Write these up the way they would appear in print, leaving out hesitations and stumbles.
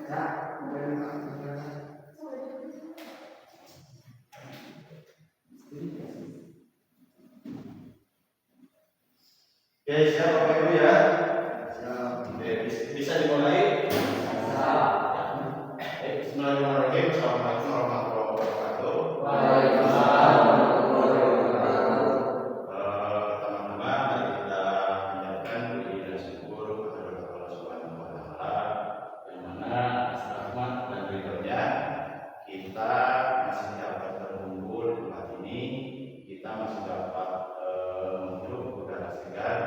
Oke, siap Bapak Ibu ya. Oke, bisa dimulai. Bismillahirrahmanirrahim. Assalamualaikum warahmatullahi wabarakatuh. Waalaikumsalam warahmatullahi wabarakatuh. Teman-teman, mari kita mengucapkan puji dan syukur kepada Allah Subhanahu wa Ta'ala, yang mana atas rahmat dan ridhonya kita masih dapat berkumpul di tempat ini, kita masih dapat menghirup udara segar,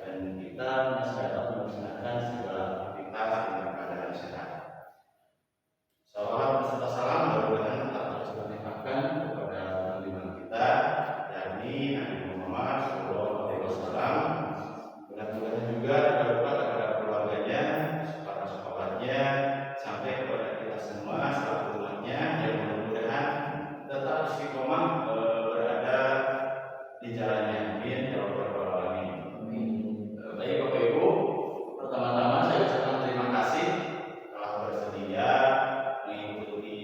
dan kita masih dapat melaksanakan segala aktivitas dengan keadaan sehat. Salawat beserta salam mudah-mudahan tetap terus terlimpahkan kepada junjungan kita, yakni Nabi Muhammad SAW. Mudah-mudahan juga tidak lupa kepada keluarganya, para sahabatnya, sampai kepada kita semua selaku umatnya, yang mudah-mudahan tetap istiqomah berada di jalannya. Amin ya rabbal alamin. Baik Bapak Ibu, pertama-tama saya ucapkan terima kasih telah bersedia mengikuti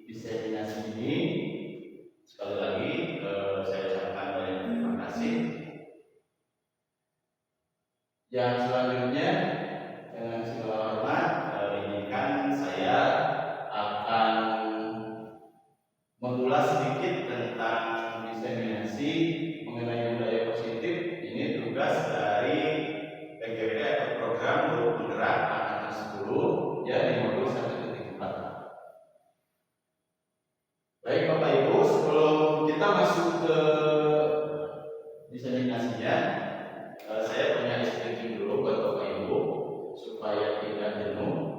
diseminasi ini. Sekali lagi saya ucapkan banyak terima kasih. Yang selanjutnya, dengan segala hormat, izinkan saya akan mengulas sedikit tentang diseminasi mengenai budaya positif. Ini tugas dari PGP atau program Guru Penggerak Angkatan 10 ya, di modul 1.4. Baik Bapak Ibu, sebelum kita masuk ke diseminasinya, saya punya explaining dulu buat Bapak Ibu supaya tidak jenuh.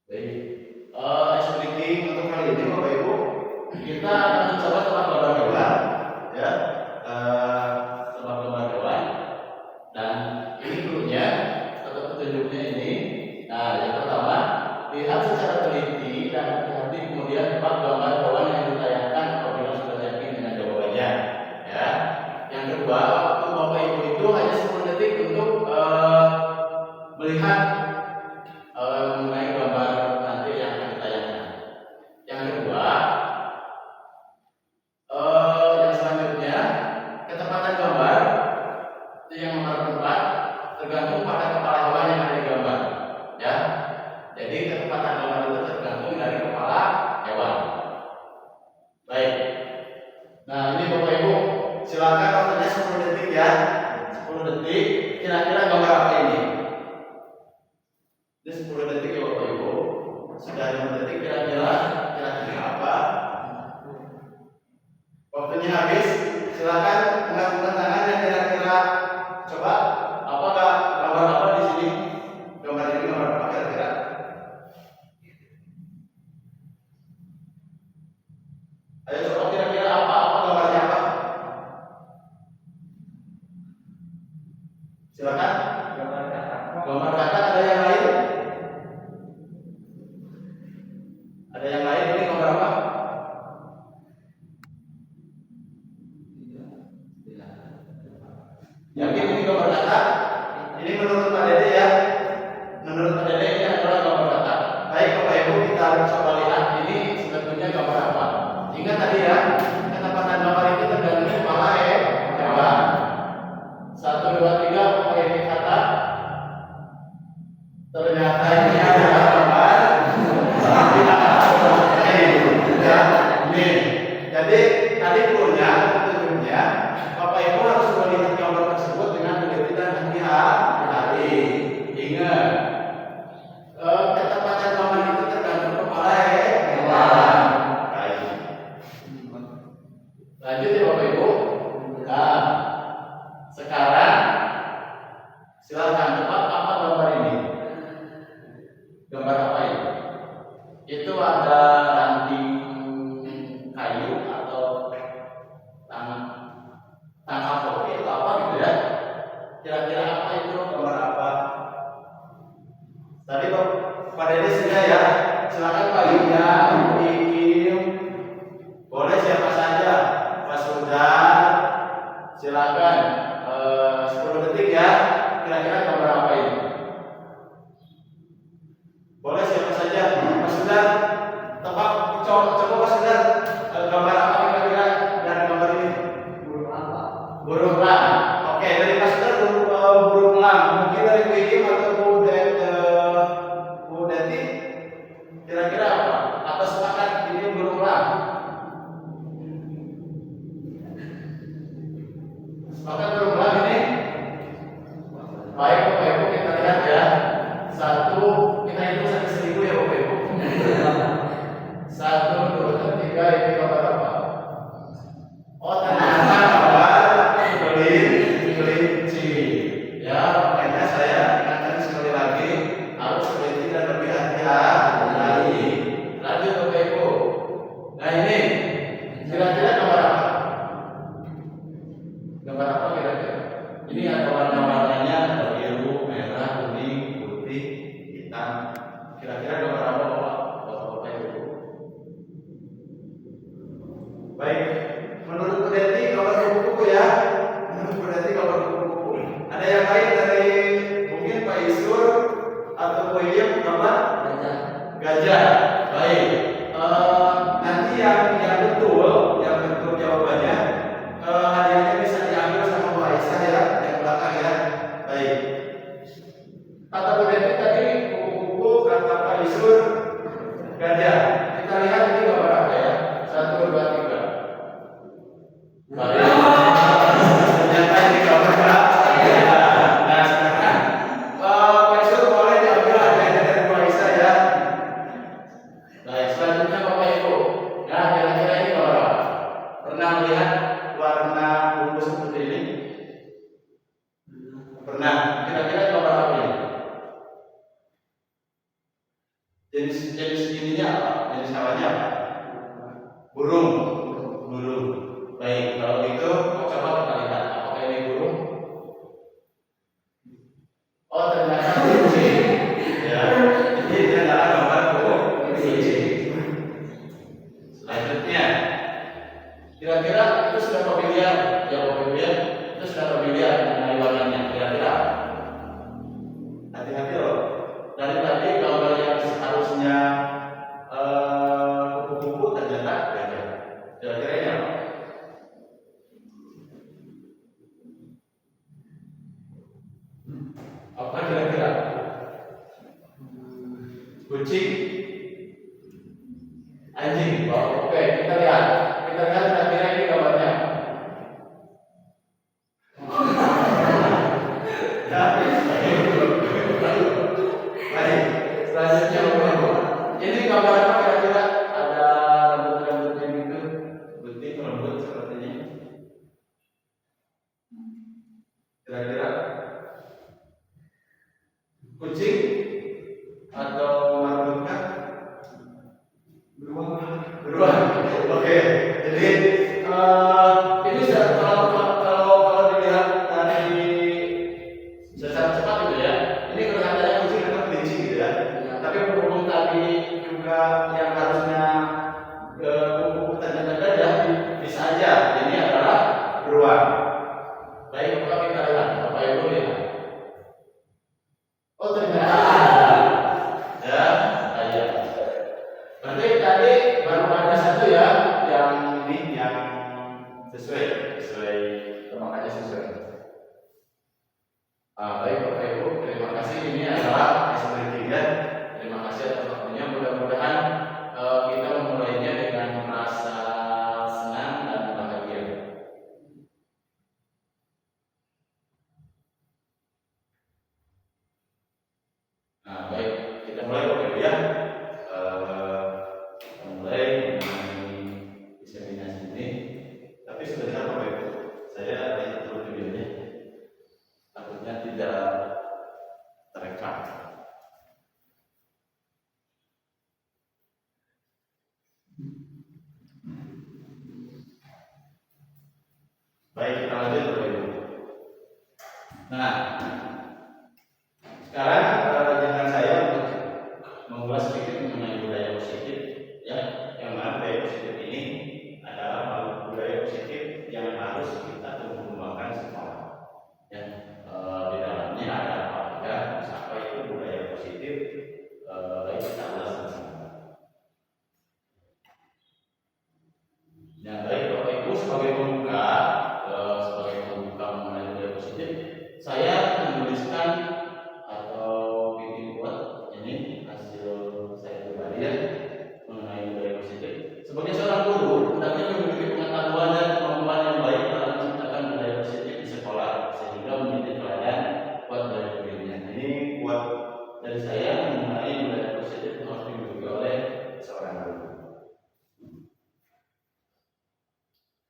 Baik, explaining untuk kali ini Bapak Ibu, kita akan mencoba tebak gambar hewan, ya, tebak gambar hewan, dan ini dulunya atau petunjuknya ini. Nah, yang pertama, lihat secara teliti dan hati-hati, kemudian tebak gambar hewan yang ditayangkan apabila sudah yakin dengan jawabannya, ya. Yang kedua, waktu Bapak Ibu itu hanya 10 detik untuk melihat mengenai gambar nanti yang akan ditayangkan. Yang kedua, yang selanjutnya, ketepatan gambar itu yang nomor 4 tergantung pada kepala hewan yang ada di gambar, ya. Jadi ketepatan gambar itu tergantung dari kepala hewan. Baik. Nah, ini Bapak Ibu, silakan waktunya 10 detik ya. 10 detik. Kira-kira gambar apa ini? Ini 10 detik ya Bapak Ibu. Sudah 5 detik, kira-kira apa? Waktunya habis. Silakan angkat tangannya, kira-kira coba apakah gambar apa di sini? Gambar ini gambar apa kira-kira? Ayo coba kira-kira apa gambarnya apa? Silakan. Gambar kata, ada yang lain? Ada yang lain? Ini gambar apa? Yakin ini gambar kata? Ini menurut Pak Dede ya? Menurut Pak Dede ini adalah gambar kata. Baik Bapak Ibu, kita coba lihat ini sebetulnya gambar apa. Ingat tadi ya, ketepatan gambar itu tergantung kepala hewan. 1, 2, 3, Bapak Ibu kata. Ternyata ini adalah gambar sapi. gambar apa ini? Itu ada ranting kayu atau tangkap kopi atau apa gitu ya? Kira-kira apa itu, gambar apa? Tadi Pak Dede sudah ya. Silakan Pak Yuda, Ikim, boleh siapa saja. Pak Sudar, silakan. 10 detik ya. Kira-kira gambar apa ini? Boleh siapa saja. Pak Sudar, tebak, coba Pak Sudar, gambar apa kira-kira dari gambar ini? Burung apa? Burung elang. Oke, dari Pak Sudar burung elang. Mungkin dari Bu Ikim atau Bu Deti, kira-kira apa? Atau sepakat ini burung elang? Sepakat burung elang ini? Baik Bapak Ibu, kita lihat ya. Satu, kita hitung sampai 1000 ya Bapak Ibu. 1, 2, 3, ini gambar apa? Oh ternyata gambar kelinci. Ya, makanya saya ingatkan sekali lagi harus teliti dan lebih hati-hati. Lanjut Bapak Ibu. Nah ini kira-kira gambar apa? Gambar apa kira-kira? Ini ada warna-warnanya, ada biru, merah, kuning, putih, hitam. Kira-kira gambar apa Bapak Ibu? Baik, menurut Bu Deti gambar kupu-kupu ya. Menurut Bu Deti gambar kupu-kupu. Ada yang lain dari mungkin Pak Isur atau Bu Iyem gambar gajah. Baik. Nanti yang betul jawabannya hadiahnya bisa diambil sama Bu Aisyah ya, yang belakang ya. Baik. Kata Bu Deti tadi kupu-kupu, kata Pak Isur gajah. Kita lihat ini gambar apa ya? 1, 2, 3. Baik. Ternyata ini gambar gajah. Nah sekarang Pak Isur boleh diambil hadiahnya dari Bu Aisyah ya. Baik, selanjutnya Bapak Ibu. Nah kira-kira ini gambar apa? Pernah melihat warna bumbu seperti ini? Pernah. Kira-kira gambar apa ini? Jenis ininya apa? Jenis hewannya apa? Burung. Baik, kalau itu coba kita lihat apakah ini burung? Oh ternyata kelinci. Ya, ini adalah gambar burung kelinci. Selanjutnya, kira-kira itu sudah familiar ya Bapak Ibu ya? Itu sudah familiar mengenai warnanya. Kira-kira? Hati-hati loh. Dari tadi gambar yang seharusnya kupu-kupu ternyata gajah. Kira-kira ini apa? Apa kira-kira? Kucing? Anjing? Oh, oke, kita lihat kira-kira ini gambarnya. Baik, selanjutnya Bapak Ibu. Ini gambar apa kira-kira? Ada rambut-rambutnya gitu, putih rambut sepertinya. Kira-kira kucing atau rambutnya? Beruang. Oke, jadi ini kalau dilihat dari secara cepat gitu ya, ini kelihatannya kucing atau kelinci gitu ya. Tapi berhubung tadi juga yang harusnya kupu-kupu ternyata gajah, bisa aja ini adalah beruang. Baik, Bapak kita lihat, Bapak Ibu lihat. Oh ternyata ya, iya. Berarti tadi baru ada satu ya, yang ini yang sesuai makanya sesuai. Baik Bapak Ibu, terima kasih. Ini adalah S3. Terima kasih atas waktunya. Mudah-mudahan kita memulainya dengan Baik, kita lanjut Bapak Ibu. Nah, sekarang dengan saya untuk mengulas sedikit mengenai budaya positif, ya, yang mana budaya positif ini adalah budaya positif yang harus kita tumbuh kembangkan sekarang. Ya, di dalamnya ada apa aja, apa itu budaya positif, baik kita ulas bersama. Nah, baik Bapak Ibu sebagai pembuka mengenai budaya positif, saya menuliskan atau bikin buat ini hasil saya pribadi ya mengenai budaya positif. Sebagai seorang guru, hendaknya memiliki pengetahuan dan kemampuan yang baik dalam menciptakan budaya positif di sekolah sehingga menjadi teladan buat dari muridnya. Ini buat dari saya mengenai budaya positif yang harus dimiliki oleh seorang guru.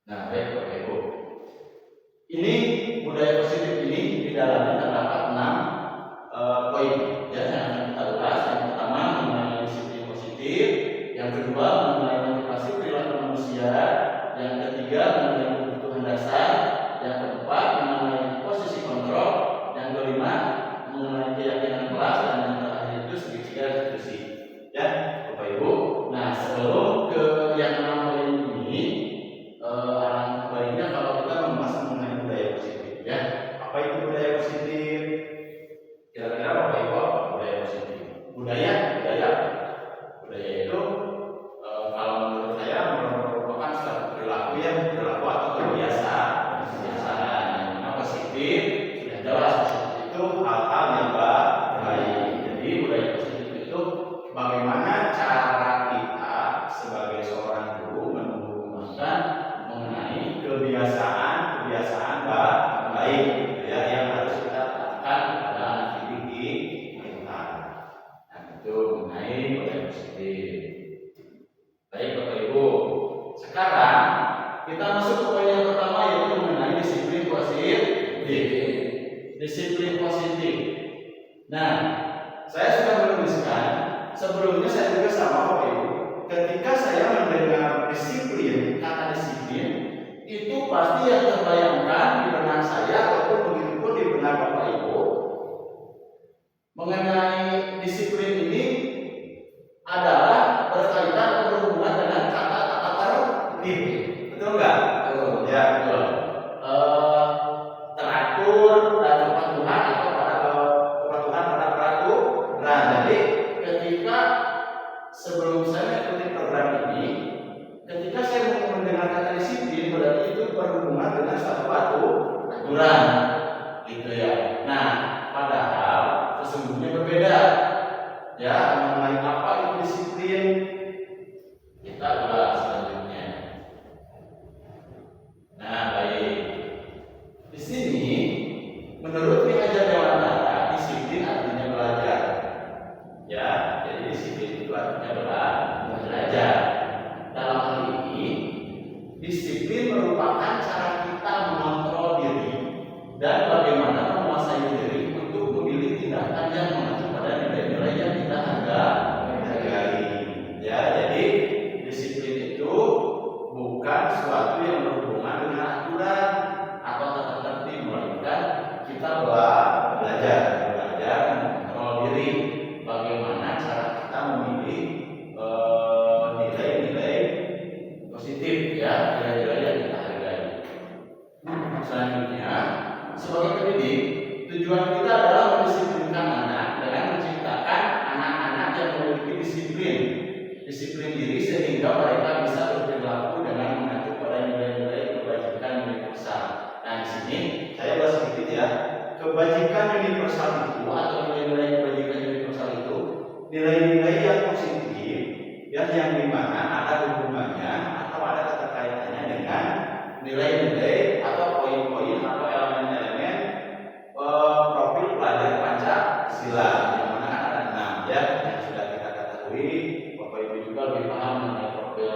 Nah, baik Bapak Ibu. Ini budaya positif ini di dalamnya terdapat 6 poin ya yang akan kita ulas. Yang pertama mengenai disiplin positif, yang kedua mengenai motivasi perilaku manusia, yang ketiga mengenai kebutuhan dasar, yang keempat mengenai posisi kontrol, yang kelima mengenai keyakinan kelas, dan yang terakhir itu segitiga restitusi. Ya, Bapak Ibu. Nah, sebelum ke yang 6 poin ini, alangkah baiknya kalau kita membahas mengenai budaya positif. Ya, apa itu budaya positif? Kira-kira Bapak Ibu apa budaya positif? Budaya itu kalau menurut saya merupakan suatu perilaku atau kebiasaan yang mana positif sudah jelas itu hal-hal yang baik. Jadi budaya positif itu bagaimana cara kita sebagai seorang guru menumbuhkan mengenai kebiasaan baik ya yang harus kita terapkan kepada anak didik kita. Nah, itu mengenai budaya positif. Baik Bapak Ibu, sekarang kita masuk ke poin yang pertama yaitu mengenai disiplin positif. Disiplin positif. Nah, saya sudah menuliskan sebelumnya, saya juga sama Bapak Ibu. Ketika saya mendengar disiplin, kata disiplin itu pasti yang terbayangkan di benak saya ataupun begitu pun di benak Bapak Ibu mengenai disiplin ini adalah berkaitan atau berhubungan dengan kata tata tertib. Betul nggak? Ya, betul. Teratur dan kepatuhan atau kepatuhan pada peraturan. Jadi ketika sebelum saya mengikuti program ini, ketika saya mendengar kata disiplin berarti itu berhubungan dengan suatu aturan, gitu ya. Nah, padahal sesungguhnya berbeda. Ya, mengenai apa itu disiplin kita ulas selanjutnya. Nah, baik. Di sini menurut Ki Hajar Dewantara, disiplin artinya belajar. Ya, jadi disiplin itu artinya belajar. Dalam hal ini, disiplin merupakan cara kita mengontrol diri dan bagaimana menguasai diri untuk memilih tindakan yang mengacu pada nilai-nilai yang kita hargai. Ya, jadi disiplin itu bukan sesuatu yang berhubungan dengan aturan atau tata tertib, melainkan kita belajar mengontrol diri. Bagaimana cara kita memilih nilai-nilai positif, ya, nilai-nilai yang kita hargai. Selanjutnya, sebagai pendidik, tujuan kita adalah mendisiplinkan anak dengan menciptakan anak-anak yang memiliki disiplin diri sehingga mereka bisa berperilaku dengan mengacu pada nilai-nilai kebajikan universal. Nah, di sini saya bahas sedikit ya. Kebajikan universal itu atau nilai-nilai kebajikan universal itu nilai-nilai yang positif, ya, yang dimana ada hubungannya atau ada keterkaitannya dengan nilai-nilai atau poin-poin atau elemen-elemen profil pelajar Pancasila, yang mana ada 6 ya yang sudah kita ketahui. Bapak Ibu juga lebih paham mengenai profil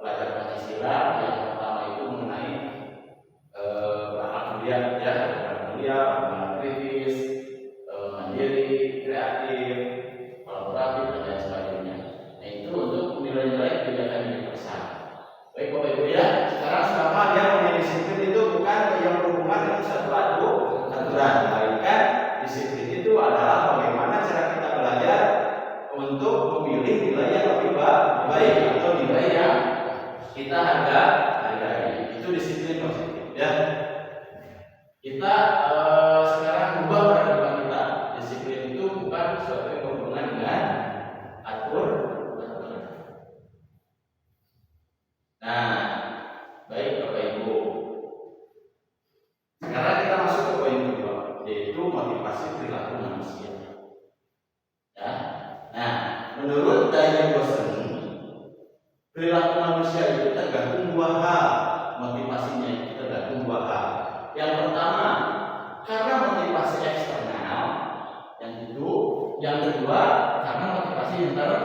pelajar Pancasila. Yang pertama itu mengenai akhlak mulia, ya, kritis, mandiri, kreatif, kolaboratif, dan lain sebagainya. Nah, itu untuk nilai-nilai kebijakan universal. Baik Bapak Ibu ya, sekarang siapa yang memilih nilai yang lebih baik atau nilai yang kita hargai. Itu disiplin positif ya. Kita sekarang ubah paradigma kita. Disiplin itu bukan sesuatu yang berhubungan dengan aturan. Nah, baik Bapak Ibu. Sekarang kita masuk ke poin kedua, yaitu motivasi perilaku manusia. Ya. Nah, menurut Daniel Gosen, perilaku manusia itu tergantung dua hal. Motivasinya itu tergantung dua hal. Yang pertama, karena motivasi eksternal, yang kedua, karena motivasi internal.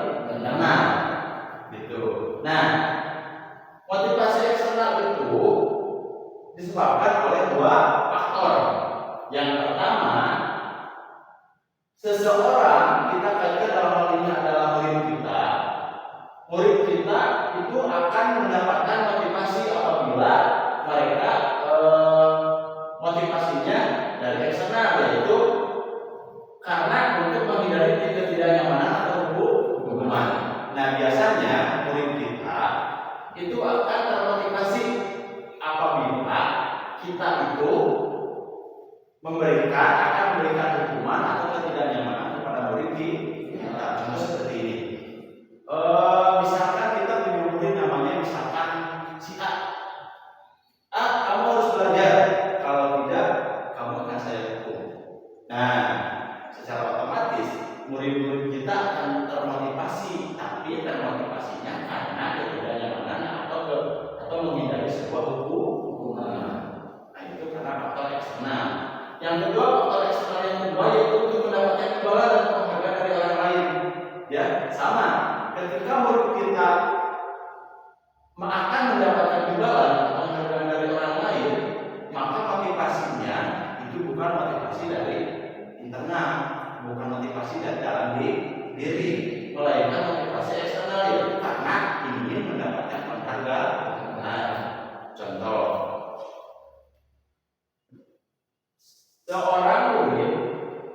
Gitu. Nah, motivasi eksternal itu disebabkan oleh dua faktor. Yang pertama, seseorang, kita kaitkan dalam hal ini adalah murid kita. Murid kita itu akan mendapatkan motivasi apabila mereka motivasinya dari eksternal, yaitu karena untuk menghindari ketidaknyamanan atau hukuman. Nah, biasanya murid kita itu akan termotivasi apabila kita itu akan memberikan hukuman atau ketidaknyamanan kepada murid kita. Contoh seperti ini. Misalkan kita punya murid namanya misalkan si A. Kamu harus belajar. Kalau tidak, kamu akan saya hukum. Nah, secara otomatis murid-murid kita akan termotivasi, tapi termotivasinya karena ketidaknyamanan atau menghindari sebuah hukuman. Nah, itu karena faktor eksternal. Yang kedua, faktor eksternal yang kedua yaitu untuk mendapatkan imbalan dan penghargaan dari orang lain. Ya, sama. Ketika murid kita akan mendapatkan imbalan atau penghargaan dari orang lain, maka motivasinya itu bukan motivasi dari internal, bukan motivasi dari dalam diri, melainkan motivasi eksternal, yaitu karena ingin mendapatkan penghargaan. Nah, contoh, seorang murid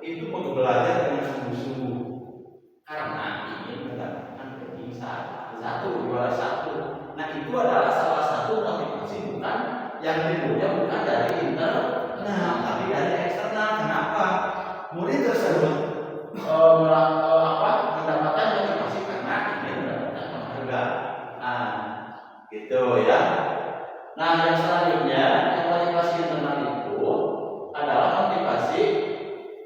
itu belajar dengan sungguh-sungguh karena ingin mendapatkan ranking 1, juara 1. Nah, itu adalah salah satu motivasi bukan yang timbulnya bukan dari internal, tapi dari eksternal. Kenapa? Murid tersebut mendapatkan motivasi karena ingin mendapatkan penghargaan. Gitu ya. Nah, yang selanjutnya, yang motivasi internal itu adalah motivasi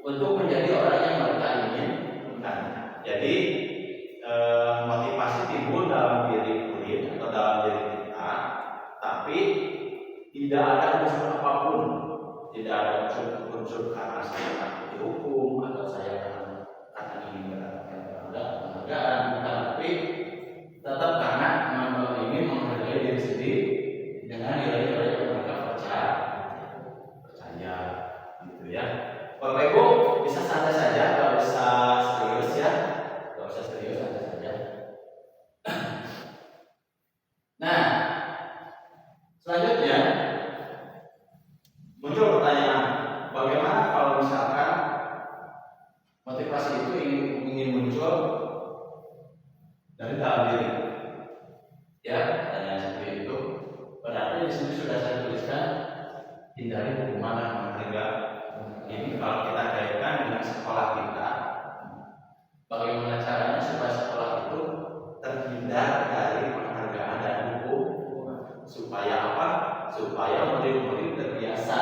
untuk menjadi orang yang mereka inginkan. Jadi motivasi timbul dalam diri murid atau dalam diri kita, tapi tidak ada unsur apapun, tidak ada unsur karena saya takut dihukum atau saya karena ingin mendapatkan penghargaan, bukan, tapi tetap karena ingin menghargai diri sendiri dengan nilai-nilai yang mereka percaya, gitu ya. Bapak Ibu bisa santai saja, nggak usah serius ya, nggak usah serius, santai saja. Nah, selanjutnya muncul pertanyaan, bagaimana kalau misalkan motivasi itu ingin muncul dari dalam diri? Ya, pertanyaan seperti itu. Berarti di sini sudah saya tuliskan hindari hukuman dan penghargaan. Ini kalau kita kaitkan dengan sekolah kita, bagaimana caranya supaya sekolah itu terhindar dari penghargaan dan hukum? Supaya apa? Supaya murid-murid terbiasa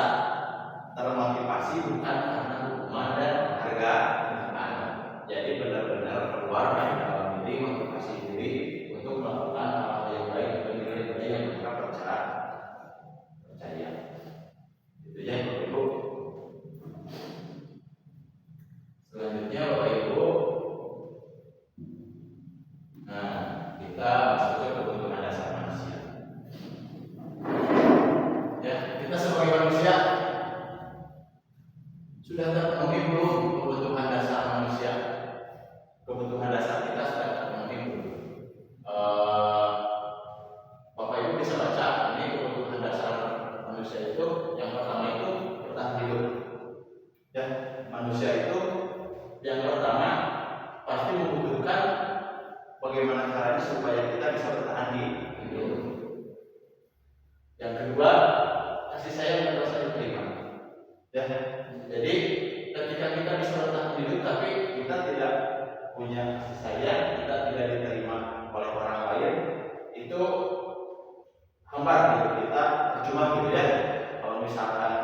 termotivasi bukan karena hukuman dan penghargaan. Jadi benar-benar keluar dari dalam diri, motivasi diri untuk melakukan hal yang baik dan nilai-nilai yang mereka percaya. Itu ya Bapak Ibu. Selanjutnya Bapak Ibu, nah kita masuk ke kebutuhan dasar manusia. Ya, kita sebagai manusia sudah terpenuhi belum kebutuhan dasar manusia? Kebutuhan dasar kita sudah terpenuhi belum? Bapak Ibu bisa baca ini kebutuhan dasar manusia itu. Yang pertama itu bertahan hidup. Ya, manusia itu yang pertama pasti membutuhkan kasih sayang kita tidak diterima oleh orang lain, itu hambar hidup kita, percuma gitu ya. Kalau misalkan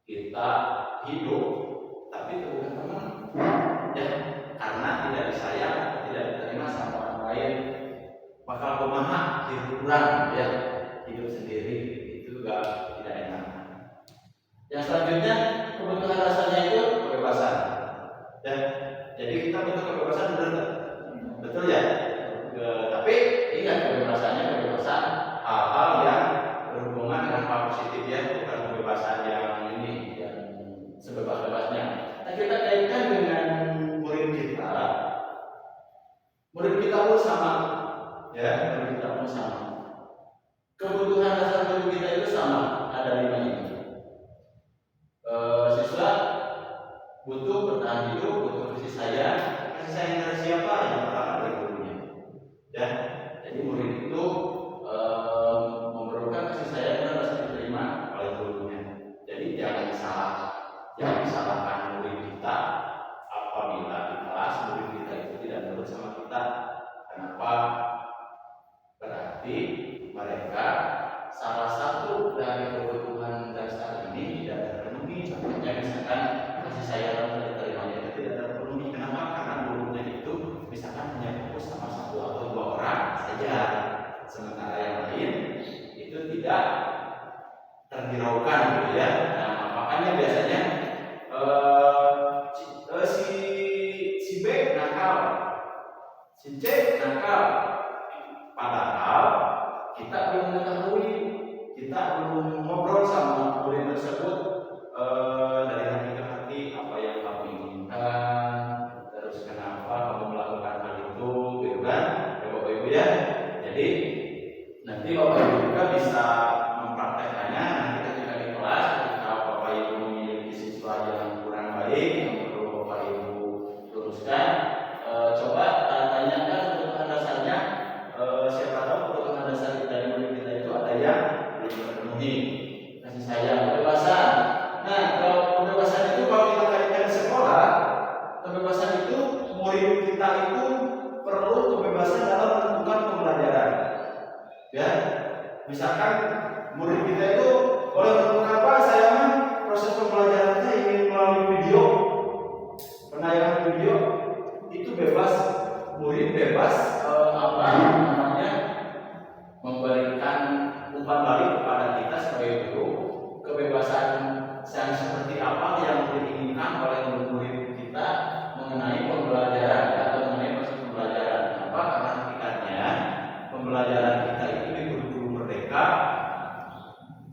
kita hidup tapi itu bukan teman, ya, karena tidak disayang, tidak diterima sama orang lain, bakal kumaha hidup kurang, ya, hidup sendiri itu juga tidak enak. Yang selanjutnya kebutuhan dasarnya itu kebebasan, ya. Jadi kita butuh kebebasan, benar nggak? Betul ya. Tapi ingat kebebasannya kebebasan hal-hal yang berhubungan dengan hal positif, ya, bukan kebebasan yang ini yang sebebas-bebasnya. Nah, kita kaitkan dengan murid kita. Murid kita pun sama, ya, murid kita pun sama. Kebutuhan dasar murid kita itu sama, ada 5 ini. Siswa butuh bertahan hidup, butuh kasih sayang. Kasih sayang dari siapa? Yang pertama dari gurunya, ya. Jadi murid itu memerlukan kasih sayang dan rasa diterima oleh gurunya. Jadi jangan salahkan murid kita apabila di kelas murid kita itu tidak nurut sama kita. Kenapa? Berarti mereka salah satu dari kebutuhan dasar ini tidak terpenuhi. Ya, misalkan kasih sayang dan diterimanya itu tidak terpenuhi. Kenapa? Karena gurunya itu misalkan hanya fokus sama 1 atau 2 orang saja, sementara yang lain itu tidak terhiraukan, gitu ya. Nah, makanya biasanya si B nakal, si C nakal, padahal kita belum mengetahui, kita belum ngobrol sama murid tersebut dari hati ke hati apa yang kamu inginkan, terus kenapa kamu melakukan hal itu, gitu kan, Bapak Ibu ya. Jadi nanti Bapak Ibu juga bisa mempraktekannya nanti ketika di kelas, ketika Bapak Ibu memiliki siswa yang kurang baik yang perlu Bapak Ibu luruskan, coba tanyakan kebutuhan dasarnya. Siapa tahu kebutuhan dasar dari murid kita itu ada yang belum terpenuhi. Kasih sayang, kebebasan. Nah, kalau kebebasan itu kalau kita kaitkan di sekolah, kebebasan itu murid kita itu perlu kebebasan dalam menentukan pembelajaran. Ya, misalkan murid kita itu boleh menentukan apa, saya mah proses pembelajarannya ingin melalui video, penayangan video, itu bebas, murid bebas apa namanya memberikan umpan balik kepada kita sebagai guru. Kebebasan yang seperti apa yang diinginkan oleh murid kita mengenai pembelajaran atau mengenai proses pembelajaran. Apa? Karena hakikatnya pembelajaran kita itu di guru-guru merdeka,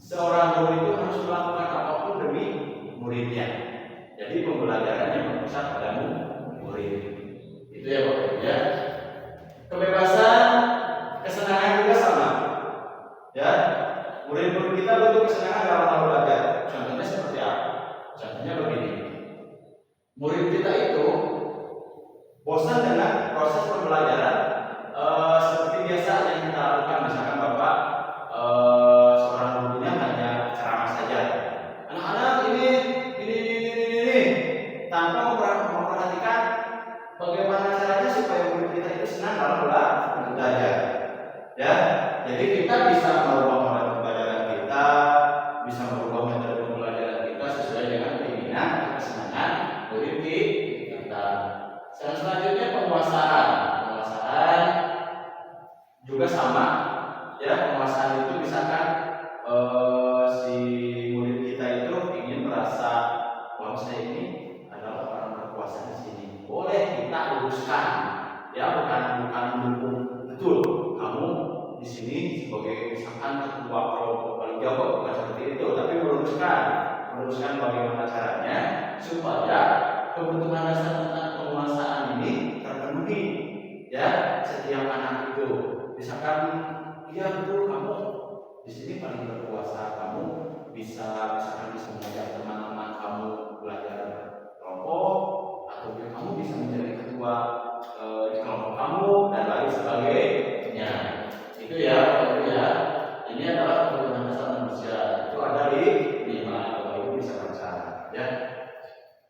seorang guru itu harus melakukan apapun demi muridnya. Jadi pembelajarannya berpusat pada murid. Itu ya Bapak Ibu ya. Kebebasan, kesenangan juga sama. Ya, murid-murid kita butuh kesenangan dalam hal belajar. Contohnya seperti apa? Contohnya begini. Murid kita itu bosan dengan proses pembelajaran seperti biasa yang kita lakukan. Misalkan Bapak seorang gurunya hanya ceramah saja. Anak-anak ini tanpa memperhatikan bagaimana caranya supaya murid kita itu senang dalam belajar. Ya, jadi kita bisa merubah metode pembelajaran kita, bisa merubah metode pembelajaran kita sesuai dengan keinginan dan kesenangan murid kita. Selanjutnya penguasaan juga sama. Ya, penguasaan itu misalkan si murid kita itu ingin merasa bahwa saya ini adalah orang berkuasa di sini. Boleh kita luruskan, ya, bukan mendukung betul kamu di sini sebagai misalkan ketua kelompok paling jauh, bukan seperti itu, tapi meluruskan bagaimana caranya supaya kebutuhan dasar tentang penguasaan ini terpenuhi. Ya, setiap anak itu misalkan, iya betul kamu di sini paling berkuasa, kamu bisa mengajak teman-teman kamu belajar kelompok, atau kamu bisa menjadi ketua di kelompok kamu dan lain sebagainya. Itu ya, ini adalah kebutuhan dasar manusia. Itu ada di 5. Bapak Ibu bisa baca, ya.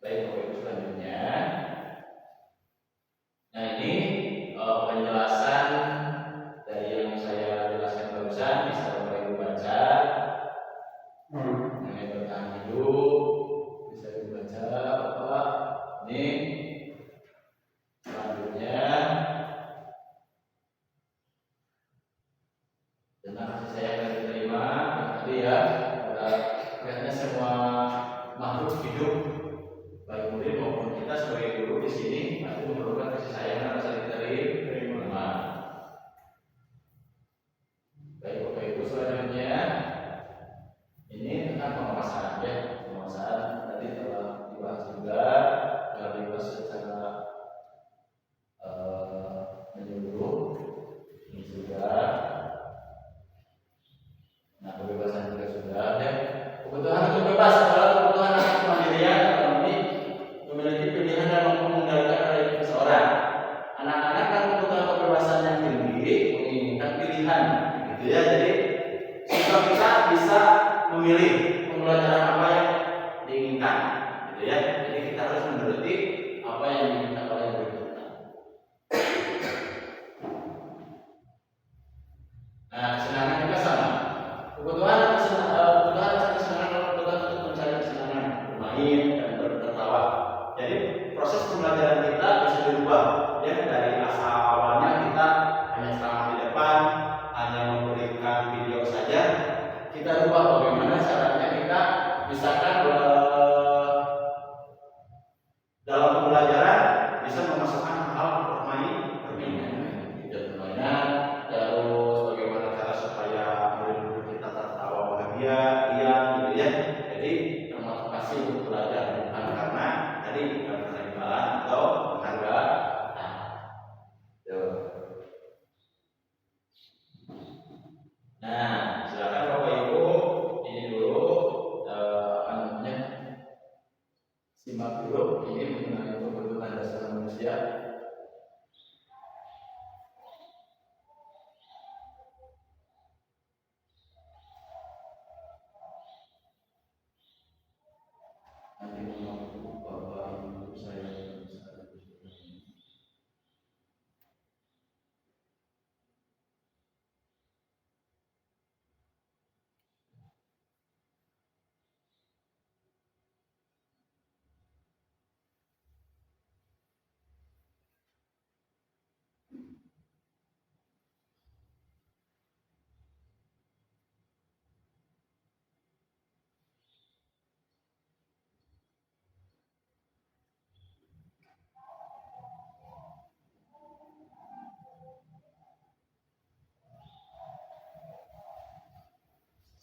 Baik, Bapak Ibu selanjutnya. Nah, ini penjelasan dari yang saya jelaskan barusan bisa Bapak Ibu baca mengenai bertahan hidup, bisa dibaca Bapak. Ini selanjutnya tentang kasih sayang yang diterima tadi ya. Kelihatannya semua makhluk hidup baik murid maupun kita sebagai guru di sini pasti memerlukan kasih sayang yang harus diterima. Baik Bapak Ibu, selanjutnya ini tentang pengawasan ya. Pengawasan tadi telah dibahas juga, telah dibahas secara menyeluruh. Ini sudah. Nah, kebebasan juga sudah ya. Kebutuhan untuk bebas adalah kebutuhan akan kemandirian atau memiliki pilihan dalam mengendalikan diri seseorang. Anak-anak kan kebutuhan kebebasan yang tinggi menginginkan pilihan, gitu ya. Jadi siswa kita bisa memilih pembelajaran apa yang diinginkan, gitu ya. Jadi kita harus menuruti apa yang diinginkan oleh guru kita. Nah, kesenangan juga sama. Kebutuhan akan kesenangan, kebutuhan untuk mencari kesenangan, bermain dan tertawa. Jadi proses pembelajaran kita bisa dirubah ya, dari asal awalnya kita hanya ceramah di depan, hanya memberikan video saja, kita rubah bagaimana caranya kita misalkan dalam pembelajaran bisa memasukkan hal permainan, terus bagaimana cara supaya murid-murid kita tertawa bahagia, diam, gitu ya. Jadi termotivasi untuk belajar bukan karena tadi bukan karena imbalan atau penghargaan. Nah, silakan Bapak Ibu ini dulu apa namanya, simak dulu ini mengenai kebutuhan dasar manusia. Nanti mau Bapak Ibu saya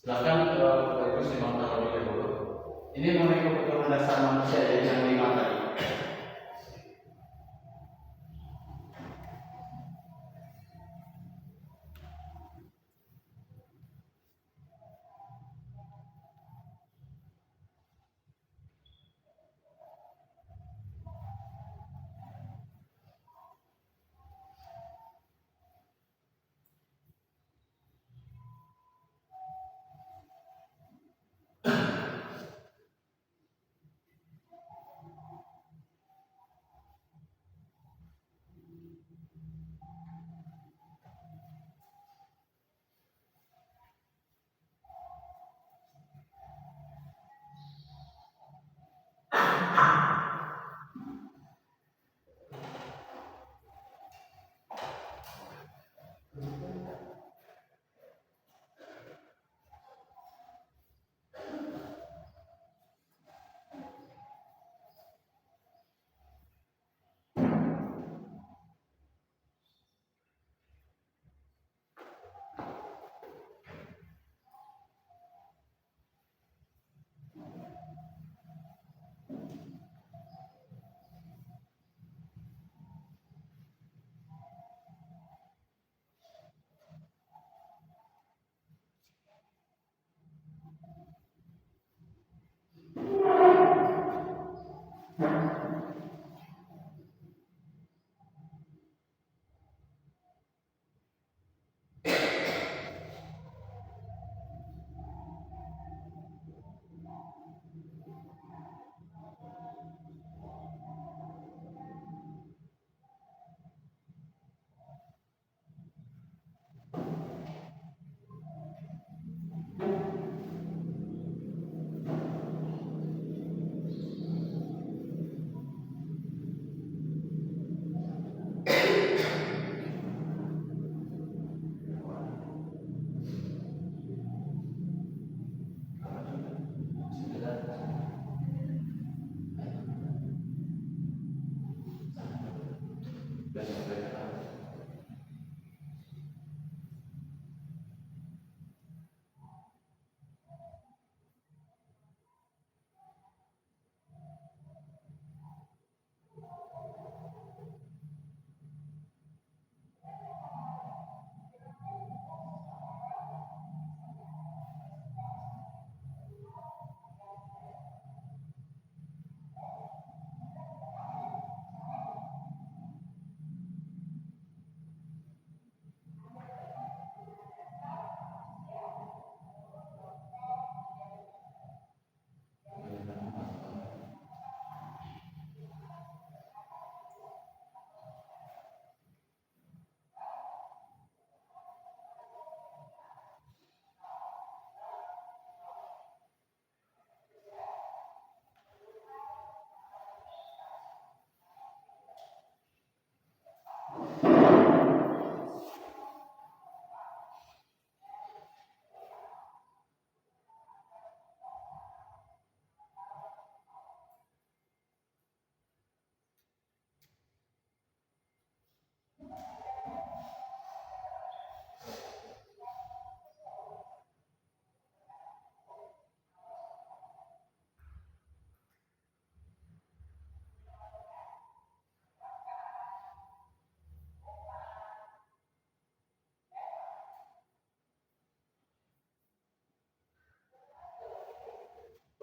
silakan Bapak Ibu simak terlebih dahulu. Ini mengenai kebutuhan dasar manusia yang kelima tadi.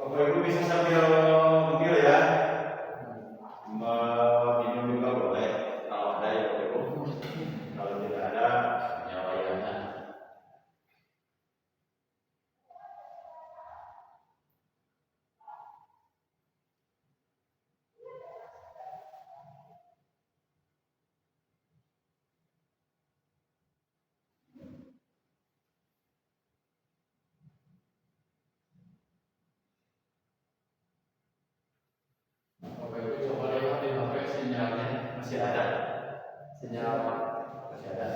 Bapak Ibu bisa sambil ngemil ya. Minum juga boleh. Kalau ada ya Bapak Ibu. Kalau tidak ada, ya wayangnya. Bapak Ibu coba lihat di HP sinyalnya masih ada. Sinyal masih ada.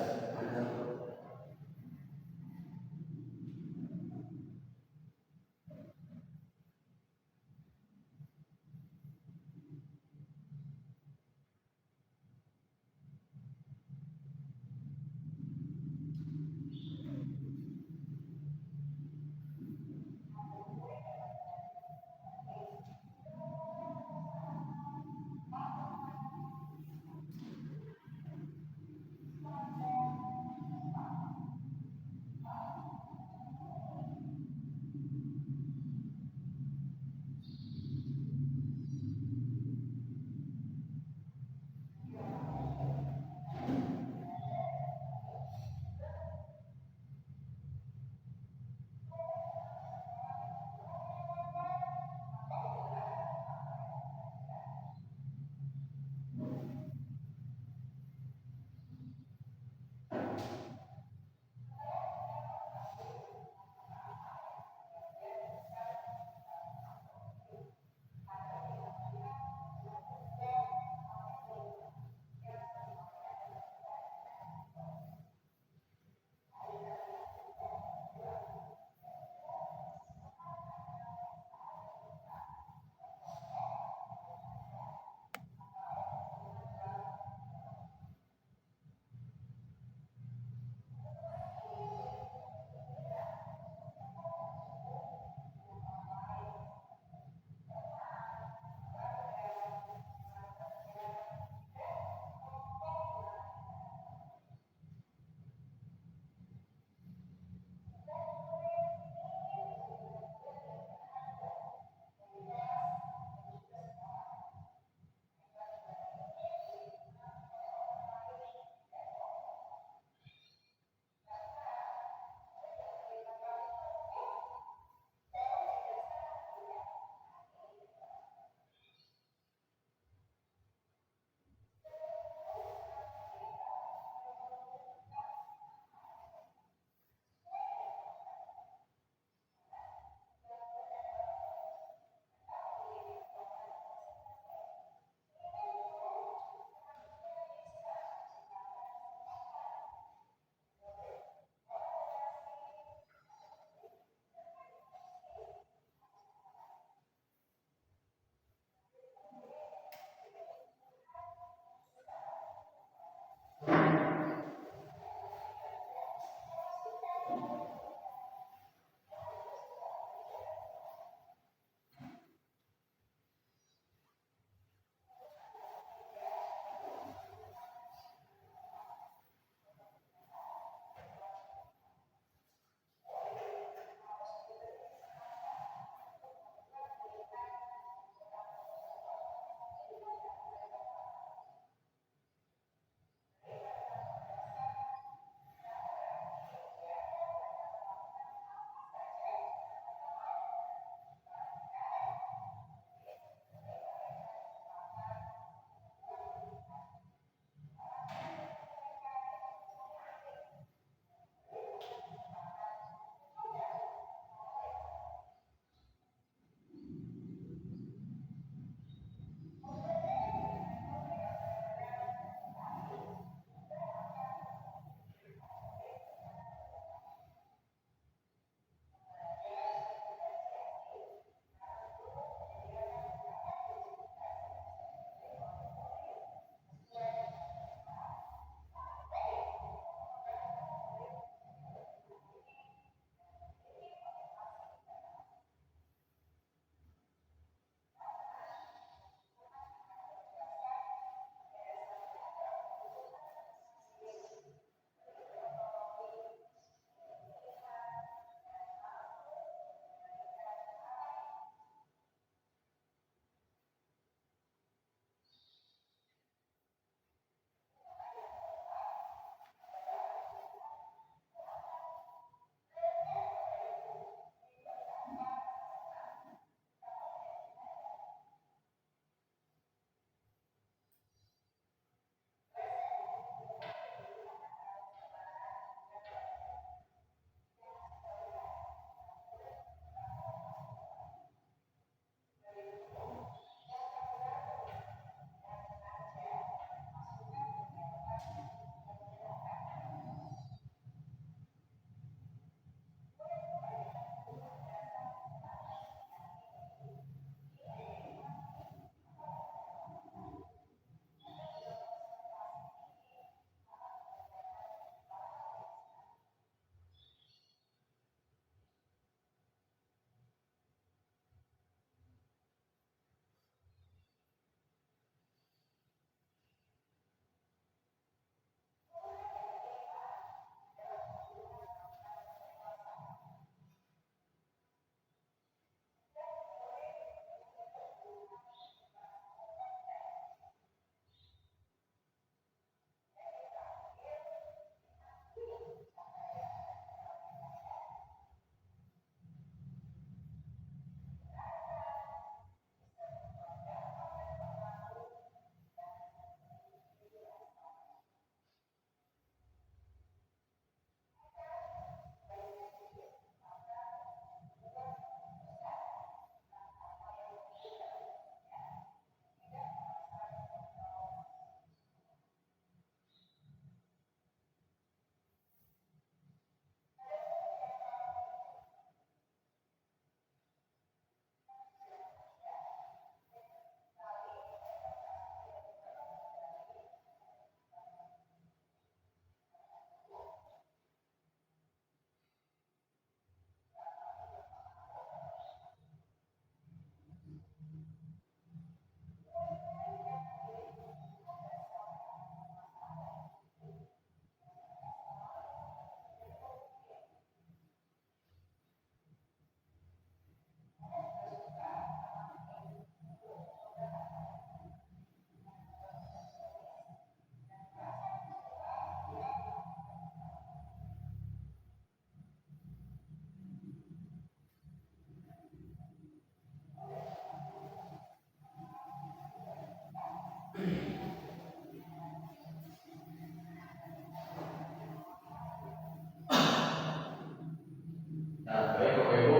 Nah, baik Bapak Ibu,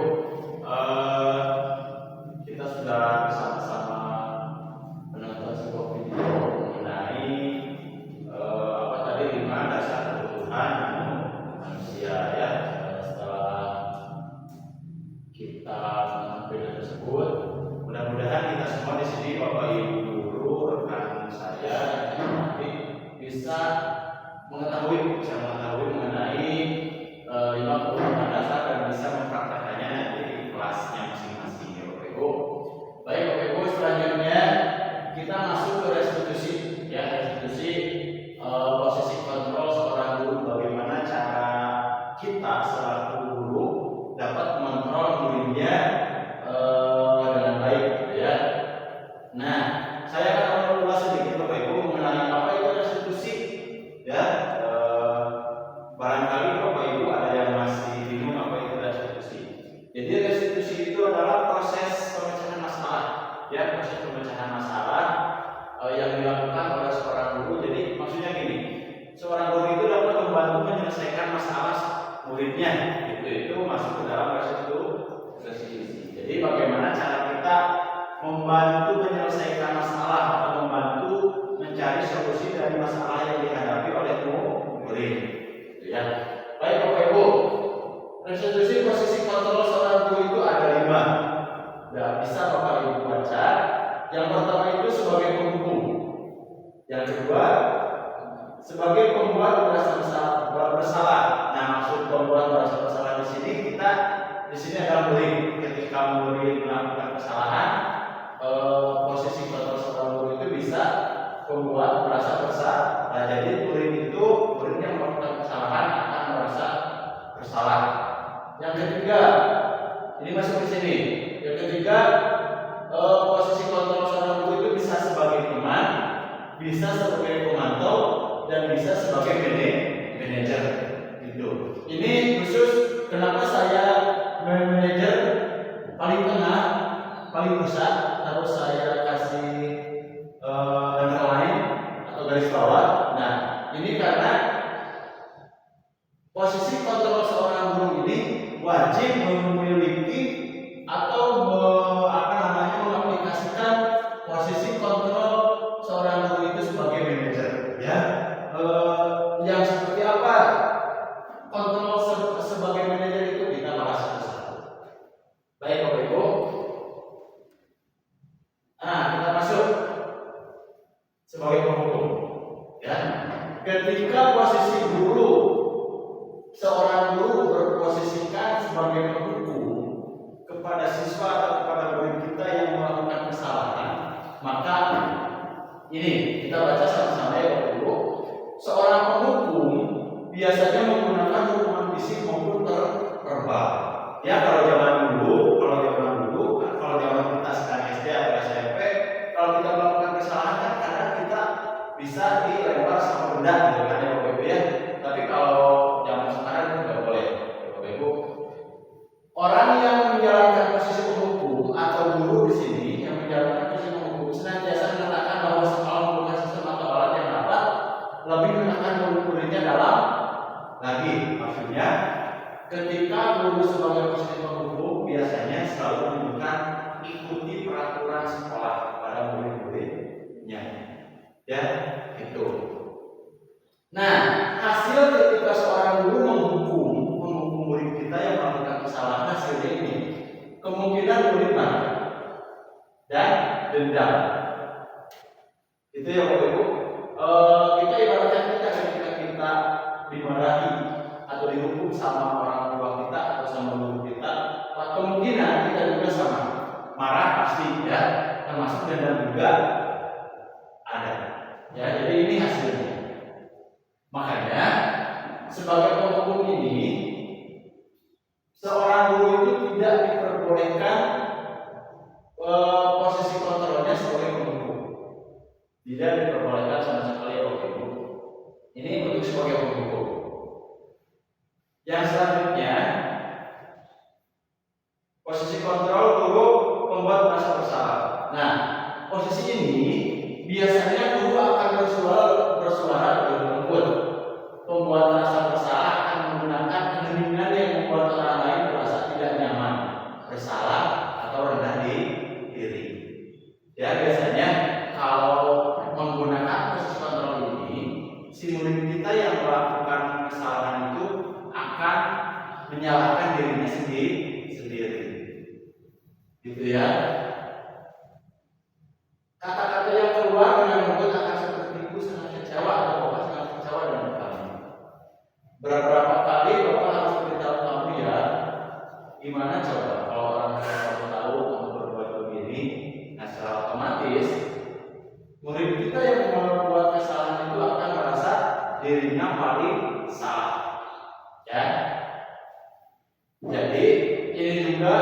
kita sudah bersama-sama menonton sebuah video mengenai apa tadi 5 dasar kebutuhan manusia ya. Setelah kita menonton video tersebut, mudah-mudahan kita semua di sini Bapak Ibu guru rekan saya nanti bisa mengetahui mengenai 5 kebutuhan dasar dan bisa mempraktekannya nanti di kelasnya masing-masing ya Bapak Ibu. Baik Bapak Ibu, selanjutnya kita masuk ke restitusi ya, restitusi posisi kontrol seorang guru. Bagaimana cara kita selaku guru dapat mengontrol muridnya dengan baik gitu ya. Nah, saya akan ulas sedikit Bapak Ibu mengenai apa itu restitusi ya. Barangkali Bapak Ibu ada yang masih bingung apa itu restitusi. Jadi restitusi itu adalah proses pemecahan masalah ya, proses pemecahan masalah yang dilakukan oleh seorang guru. Jadi maksudnya gini, seorang guru itu dapat membantu menyelesaikan masalah muridnya, itu masuk ke dalam restitusi. Jadi bagaimana cara kita membantu menyelesaikan masalah atau membantu mencari solusi dari masalah yang dihadapi oleh murid. Ya. Baik Bapak Ibu, restitusi posisi kontrol seorang guru itu ada 5. Ya, bisa Bapak Ibu baca. Yang pertama itu sebagai penghukum. Yang kedua sebagai pembuat merasa bersalah. Nah, maksud pembuat merasa bersalah di sini adalah murid. Ketika murid melakukan kesalahan, posisi kontrol seorang guru itu bisa membuat merasa bersalah. Nah, jadi murid yang melakukan kesalahan akan merasa bersalah. Yang ketiga, ini masuk di sini. Yang ketiga, posisi kontrol seorang guru itu bisa sebagai teman, bisa sebagai pemantau, dan bisa sebagai manajer. Gitu. Ini khusus kenapa saya manajer paling tengah, paling pusat, terus saya kasih underline atau garis bawah. Nah, ini karena posisi kontrol seorang guru ini wajib memiliki atau mengaplikasikan posisi kontrol seorang guru itu sebagai manajer ya. Yang seperti apa kontrol sebagai manajer itu kita bahas satu-satu. Baik Bapak Ibu. Nah, kita masuk sebagai penghukum ya. Ketika posisi guru, seorang guru berposisikan sebagai penghukum kepada siswa atau kepada murid kita yang melakukan kesalahan, maka ini kita baca sama-sama ya Bapak Ibu. Seorang penghukum biasanya menggunakan hukuman fisik maupun verbal. Ya, kalau zaman dulu, kalau zaman kita sekarang SD atau SMP, kalau kita melakukan kesalahan kan kadang kita bisa dilempar sama benda gitu kan ya Bapak Ibu ya. Tapi kalau zaman sekarang itu nggak boleh Bapak Ibu. Orang yang menjalankan posisi penghukum atau guru di sini yang menjalankan posisi penghukum senantiasa mengatakan bahwa sekolah menggunakan sistem atau alat yang dapat lebih menekan murid-muridnya dalam lagi. Maksudnya ketika guru sebagai posisi penghukum biasanya selalu menunjukkan ikuti peraturan sekolah pada murid-muridnya. Ya, itu. Nah, hasil ketika seorang guru menghukum murid kita yang melakukan kesalahan, hasilnya ini kemungkinan murid marah dan dendam. Itu ya Bapak Ibu. Kita ibaratkan ketika kita dimarahi atau dihukum sama orang tua kita atau sama guru kita, kemungkinan kita juga sama marah pasti ya, termasuk dendam juga ada. Ya, jadi ini hasilnya. Makanya sebagai penghukum ini seorang guru itu tidak diperbolehkan posisi kontrolnya sebagai penghukum. Tidak diperbolehkan sama sekali Bapak Ibu. Ini untuk sebagai penghukum. Yang selanjutnya, posisi kontrol guru pembuat merasa bersalah. Nah, posisi ini biasanya guru akan bersuara lebih lembut. Pembuat merasa bersalah akan menggunakan keheningan yang membuat orang lain merasa yang melakukan kesalahan itu akan menyalahkan dirinya sendiri. Gitu ya. Kata-kata yang keluar dengan mulut akan seperti ibu sangat kecewa atau bapak sangat kecewa dengan kamu. Berapa kali bapak harus beritahu kamu ya, gimana coba kalau orang tua kamu tahu kamu berbuat begini, nah secara otomatis murid kita yang membuat kesalahan itu akan merasa dirinya paling salah. Ya. Jadi ini juga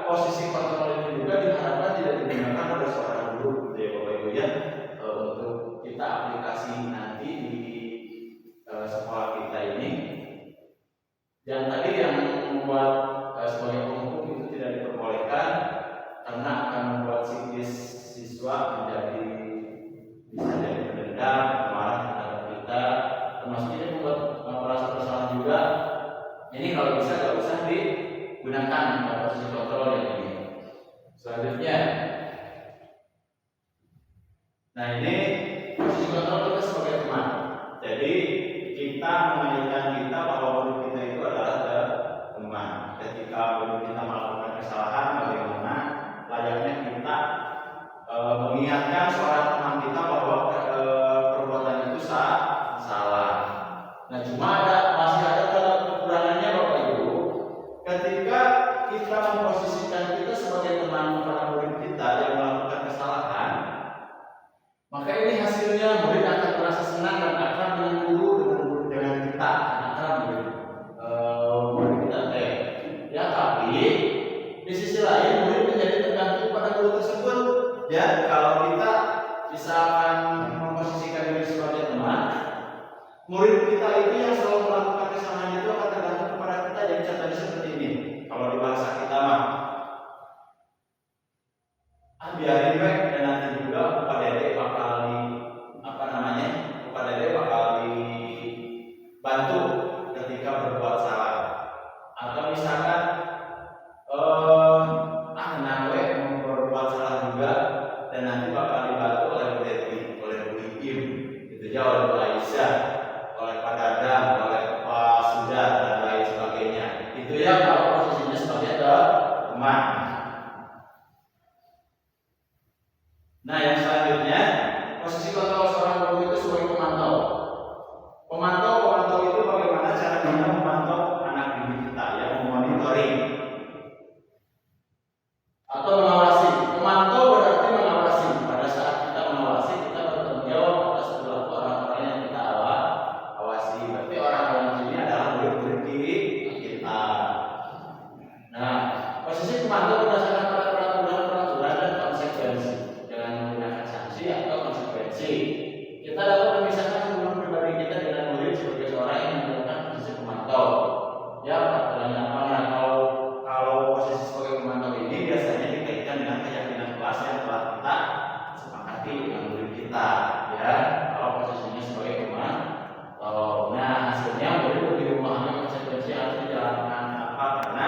posisi kontrol ini juga diharapkan tidak digunakan oleh seorang guru, gitu ya Bapak Ibu ya, untuk kita aplikasi nanti di sekolah kita ini. Dan tadi yang membuat sebagai penghukum itu tidak diperbolehkan karena akan membuat psikis siswa menjadi bisa jadi berdendam, marah terhadap kita, termasuk ini membuat merasa bersalah juga. Ini kalau bisa nggak usah digunakan posisi kontrol yang ini. Selanjutnya, nah ini posisi kontrol kita sebagai teman. Jadi kita mengaitkan kita bahwa murid kita itu adalah teman. Ketika murid kita melakukan kesalahan, bagaimana layaknya kita mengingatkan seorang teman kita bahwa perbuatan itu salah. Nah, cuma masih ada kekurangannya Bapak Ibu. Ketika kita memposisikan kita sebagai teman kepada murid kita yang melakukan kesalahan, maka ini hasilnya murid akan merasa senang dan akrab dengan guru, dengan kita, akrab dengan murid kita teh. Ya, tapi di sisi lain murid menjadi tergantung pada guru tersebut. Ya, kalau kita misalkan memposisikan diri sebagai teman, murid kita itu yang selalu melakukan kesalahan itu akan tergantung kepada kita. Jadi contohnya seperti ini. Kalau di bahasa kita mah, biarin we, dan nanti juga Pak Dede bakal dibantu ketika berbuat salah. Atau misalkan tenang we mau berbuat salah juga, dan nanti bakal dibantu oleh Bu Deti, oleh Bu Ikim, gitu ya, oleh Bu Aisyah, oleh Pak Dadang, oleh Pak Sudar dan lain sebagainya. Itu ya kalau posisinya sebagai teman. Nah, yang selanjutnya posisi kontrol seorang guru itu sebagai pemantau. Pemantau itu bagaimana cara kita memantau anak didik kita, yang memonitoring atau mengawasi. Pemantau berarti mengawasi. Pada saat kita mengawasi, kita bertanggung jawab atas perilaku orang-orang yang kita awasi. Berarti orang-orang ini adalah murid-murid kita. Nah, posisi pemantau berdasarkan pada peraturan dan konsekuensi. Dengan menggunakan sanksi atau konsekuensi, kita dapat memisahkan hubungan pribadi kita dengan murid sebagai seorang yang menggunakan posisi pemantau. Ya, peraturannya apa? Nah, kalau posisi sebagai pemantau ini biasanya dikaitkan dengan keyakinan kelas yang telah kita sepakati dengan murid kita. Ya, kalau posisinya sebagai pemantau. Nah, hasilnya murid lebih memahami konsekuensi yang harus dijalankan apa, karena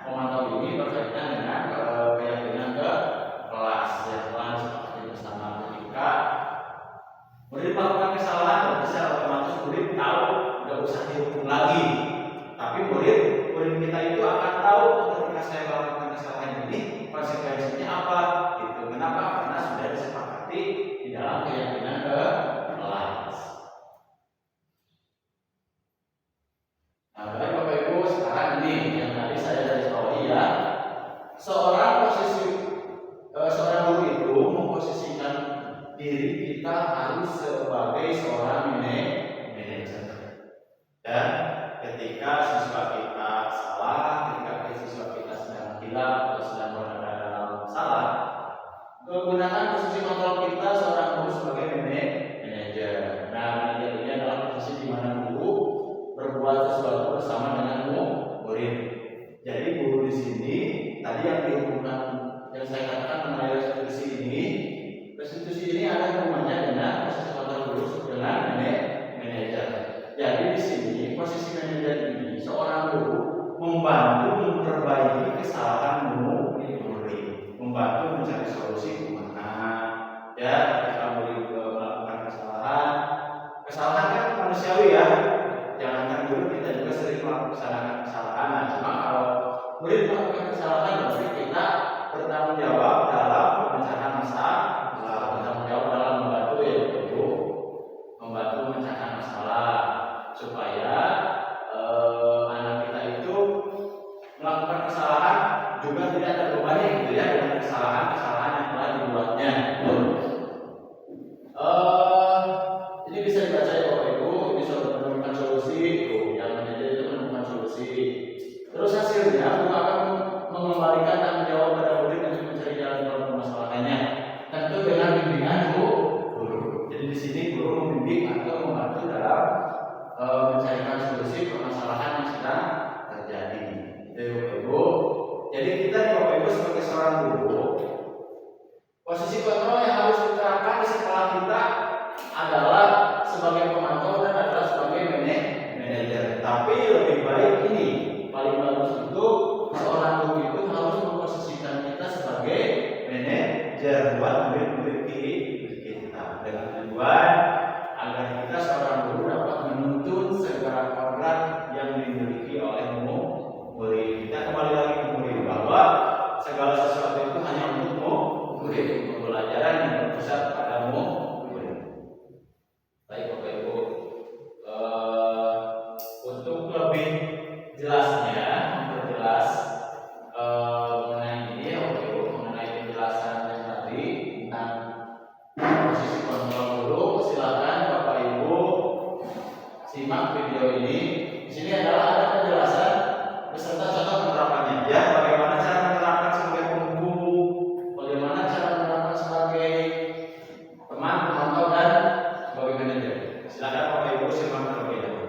pemantau ini berkaitan dengan keyakinan ke kelas yang telah disepakati bersama. Ketika murid melakukan kesalahan, berarti secara otomatis murid tahu tidak usah dihukum lagi. Tapi murid kita itu akan tahu ketika saya melakukan kesalahan ini konsekuensinya apa. Gitu. Kenapa? Karena sudah disepakati di dalam keyakinan ke kelas. Nah, Bapak Ibu, sekarang ini yang tadi saya garis bawahi ya. Seorang guru itu memposisikan diri kita harus sebagai seorang manajer. Dan ketika siswa kita salah, ketika siswa kita sedang hilaf atau sedang berada dalam salah, menggunakan posisi kontrol kita seorang guru sebagai manajer. Nah, manajer ini adalah posisi di mana guru berbuat sesuatu bersama dengan murid. Jadi guru di sini tadi yang dihukumkan, yang saya katakan mengenai restitusi ini ada hubungannya dengan posisi kontrol guru dengan manajer. Jadi di sini posisi manajer ini seorang guru membantu memperbaiki kesalahan murid, membantu mencari solusi kemana. Ya, ketika murid melakukan kesalahan kan manusiawi ya. melakukan kesalahan. Nah, cuma kalau murid melakukan kesalahan berarti kita bertanggung jawab dalam pemecahan masalah, bertanggung jawab dalam membantu ya Ibu, membantu memecahkan masalah supaya anak kita itu melakukan kesalahan juga tidak terbebani gitu ya dengan kesalahan-kesalahan yang telah dibuatnya. Ini bisa dibaca ya Bapak Ibu, ini sudah menemukan solusi, yang manajer itu menemukan solusi. Terus hasilnya guru akan mengembalikan tanggung jawab pada murid untuk mencari jalan keluar permasalahannya. Tentu dengan bimbingan guru. Jadi di sini guru membimbing atau membantu dalam mencarikan solusi permasalahan yang sedang terjadi. Itu ya Bapak Ibu. Jadi kita nih Bapak Ibu sebagai seorang guru, posisi kontrol yang harus diterapkan di sekolah kita adalah sebagai pemantau dan adalah sebagai manajer. Tapi lebih baik ini, paling bagus itu seorang guru itu harus memposisikan kita sebagai manajer buat murid-murid kita dengan tujuan agar kita seorang guru dapat menuntun segala program yang dimiliki oleh murid. Kita kembali lagi ke murid bahwa segala sesuatu itu hanya untuk murid, pembelajaran yang berpusat pada murid. Baik Bapak Ibu, untuk lebih jelasnya memperjelas mengenai ini ya Bapak Ibu, mengenai penjelasan yang tadi tentang posisi kontrol guru, silakan Bapak Ibu simak video ini. Di sini adalah ada penjelasan beserta contoh penerapannya ya, bagaimana cara menerapkan sebagai penghubung, bagaimana cara menerapkan sebagai teman pemantau dan sebagai manajer. Silakan Bapak Ibu simak terlebih dahulu.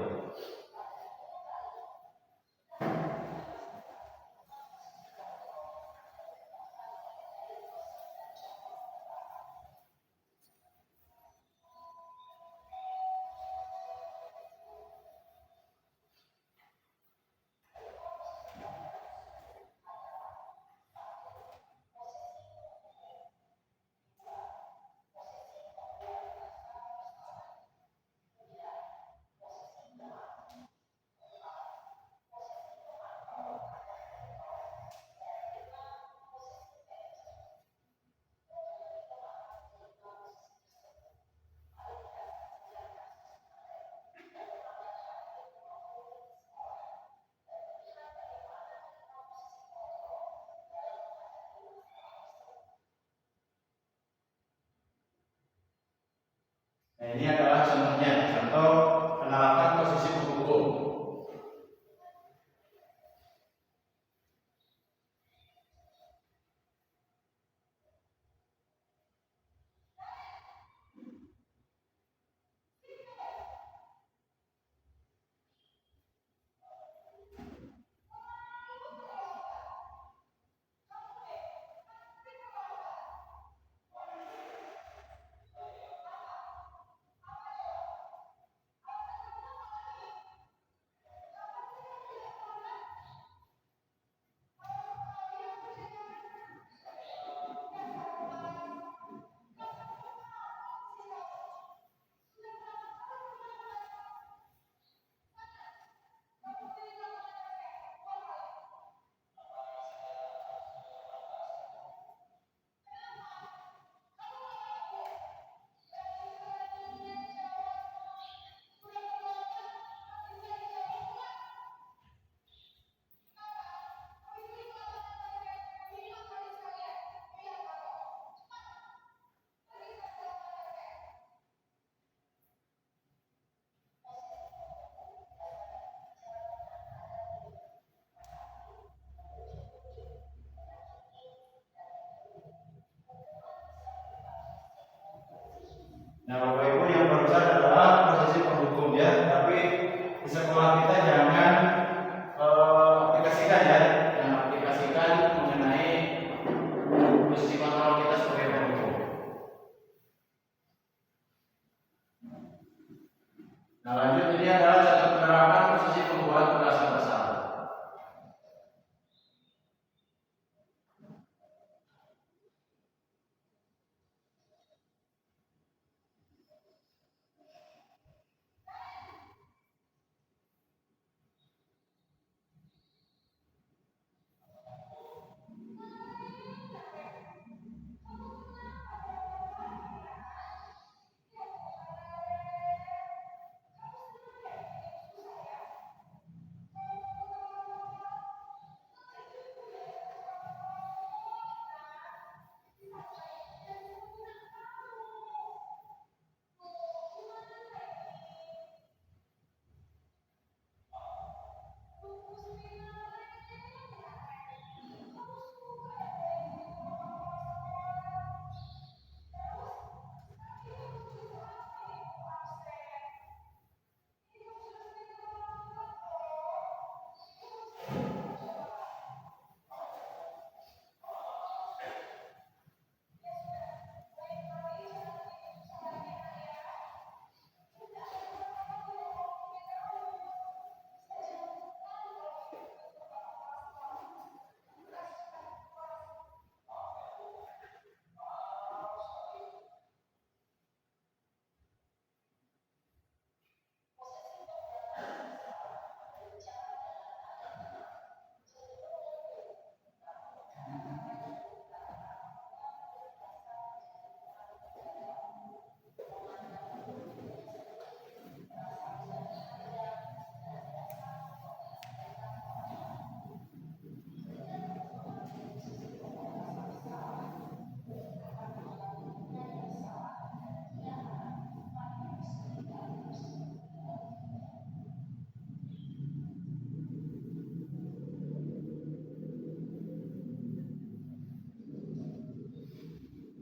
Nah, ini adalah contohnya, contoh penerapan posisi penghubung. Nah, Bapak Ibu yang barusan adalah posisi penghubung ya, tapi di sekolah kita jangan aplikasikan ya, yang aplikasikan mengenai posisi kontrol kita sebagai penghubung. Nah, lanjut ini adalah contoh penerapan posisi pembuat pembahasan bersama.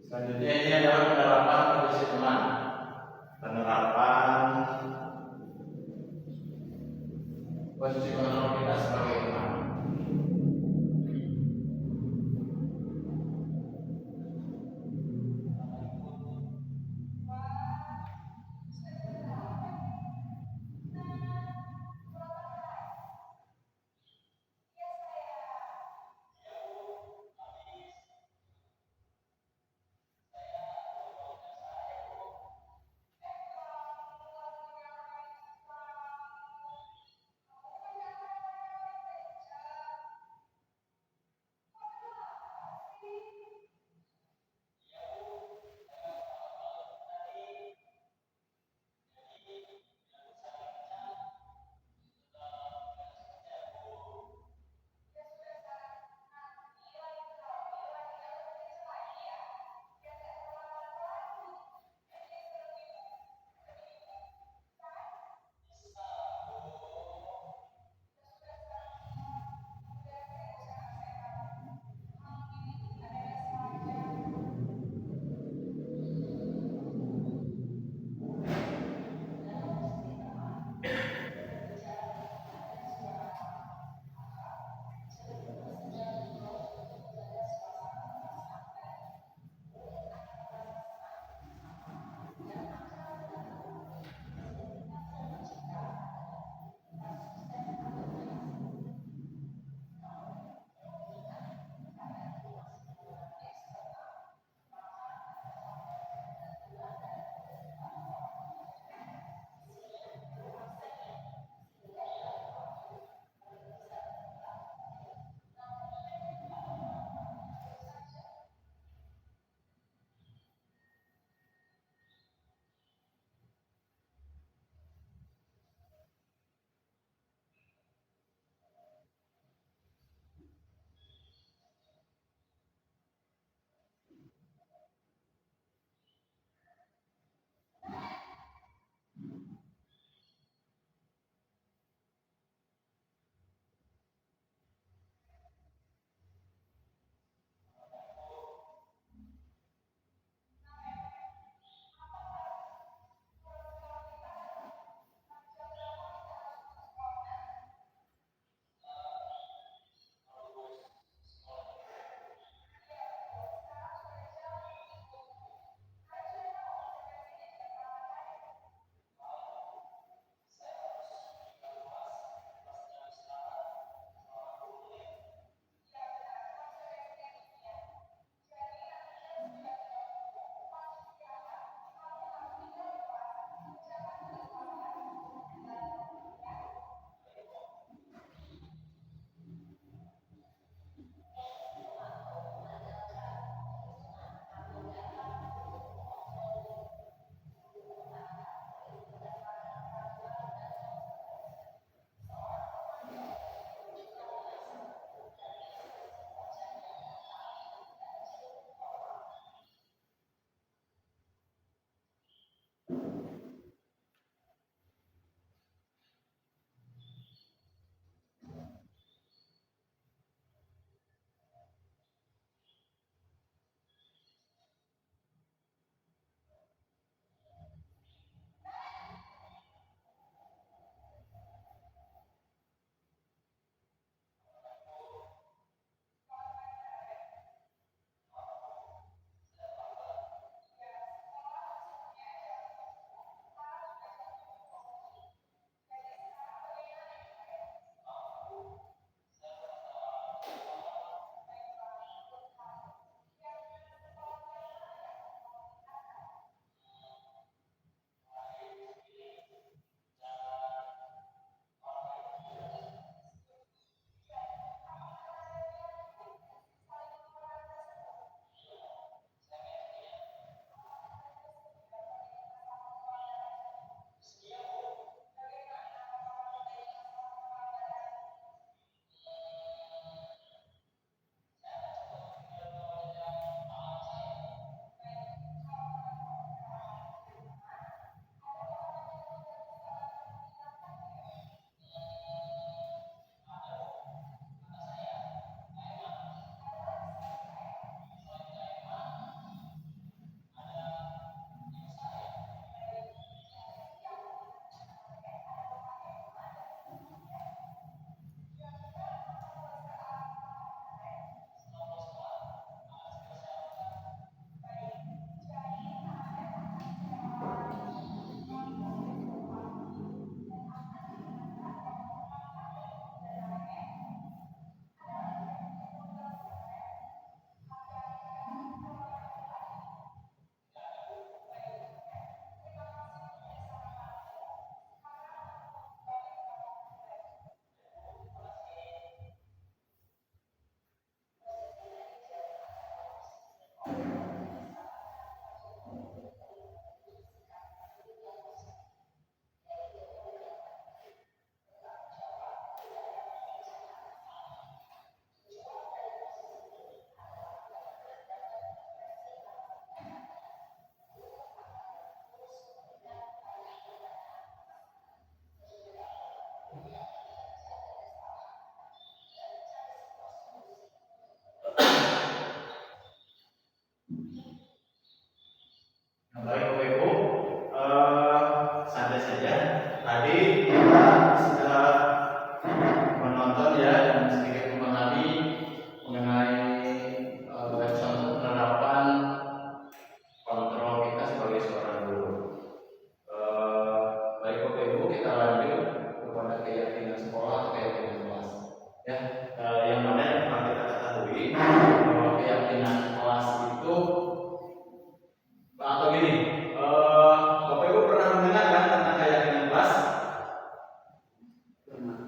Selanjutnya ini adalah penerapan posisi teman. Penerapan Posisi kontrol kita sebagai teman.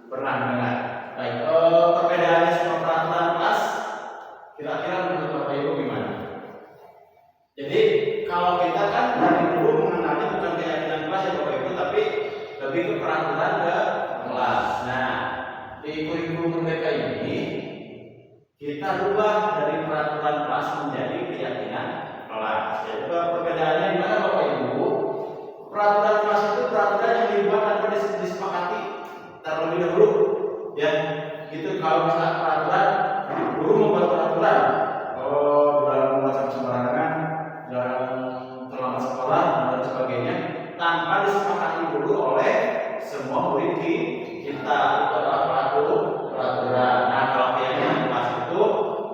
Pernah dengar? Baik, perbedaannya sama peraturan kelas kira-kira menurut Bapak Ibu gimana? Jadi kalau kita kan dari dulu mengenalnya bukan keyakinan kelas ya Bapak Ibu, tapi lebih ke peraturan ke kelas. Nah, di kurikulum Merdeka ini kita rubah dari peraturan kelas menjadi keyakinan kelas. Jadi perbedaannya di mana Bapak Ibu? Peraturan kelas itu peraturan yang dibuat tanpa disepakati terlebih dahulu, ya. Gitu kalau misalnya peraturan, guru membuat peraturan, dilarang membaca sembarangan, dilarang terlambat sekolah dan sebagainya, tanpa disepakati dulu oleh semua murid kita. Itu adalah peraturan. Nah, kalau keyakinan kelas itu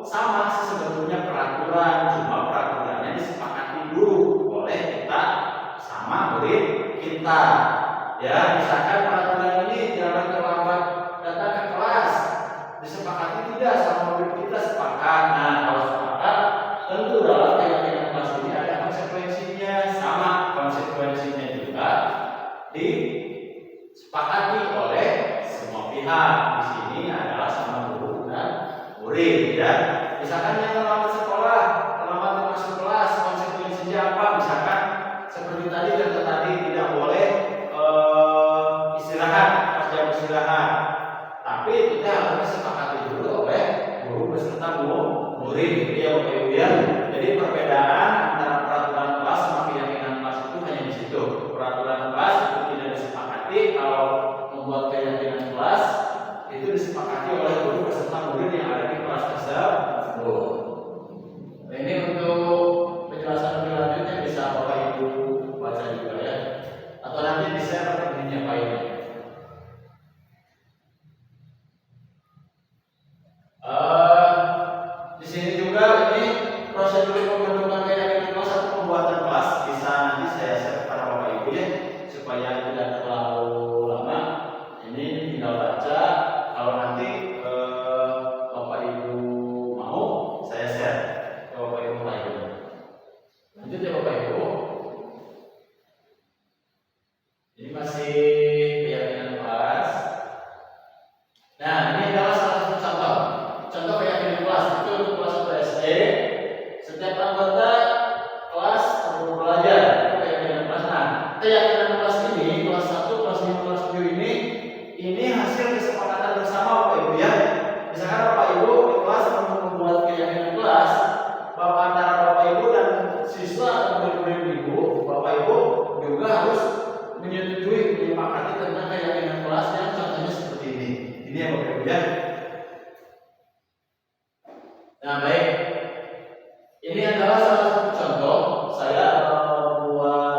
sama sih sebetulnya peraturan, cuma peraturannya disepakati dulu oleh kita sama murid kita. Ya, misalkan peraturan ini jangan terlambat datang ke kelas, disepakati tidak sama murid kita, sepakat. Nah, kalau sepakat, tentu dalam keyakinan kelas ini ada konsekuensinya, sama konsekuensinya juga disepakati oleh semua pihak. Di sini adalah sama guru dan murid. Ya, misalkan yang terlambat sekolah, terlambat masuk kelas, konsekuensinya apa? Misalkan seperti tadi contoh tadi, tidak boleh istirahat pas jam istirahat. Tapi kita harus disepakati dulu oleh guru beserta murid, ya Bapak Ibu ya. Jadi perbedaan antara peraturan kelas sama keyakinan kelas itu hanya di situ. Peraturan kelas itu tidak disepakati, kalau membuat keyakinan kelas itu disepakati oleh guru beserta murid yang ada di kelas tersebut. Nah, ini untuk penjelasan lebih lanjutnya bisa Bapak Ibu baca juga ya, atau nanti bisa ininya failnya. Di sini juga ini prosedur pembentukan keyakinan kelas atau pembuatan kelas bisa nanti saya share kepada Bapak Ibu ya, supaya tidak terlalu lama. Ini tinggal baca. Kalau nanti Bapak Ibu mau, saya share ke Bapak Ibu lagi. Lanjut ya Bapak Ibu. Ini masih keyakinan kelas. Nah, ini adalah salah satu contoh keyakinan kelas. Itu untuk kelas 1 SD. Setiap anggota kelas perlu belajar. Itu keyakinan kelas. Nah, keyakinan kelas ini, kelas 1, kelas 5, kelas 7 ini hasil kesepakatan bersama Bapak Ibu ya. Misalkan Bapak Ibu di kelas membuat keyakinan kelas, antara Bapak Ibu dan siswa atau murid-murid Ibu, Bapak Ibu juga harus menyetujui, menyepakati tentang keyakinan kelas yang contohnya seperti ini. Ini ya Bapak Ibu ya. Nah, baik. Ini adalah salah satu contoh saya buat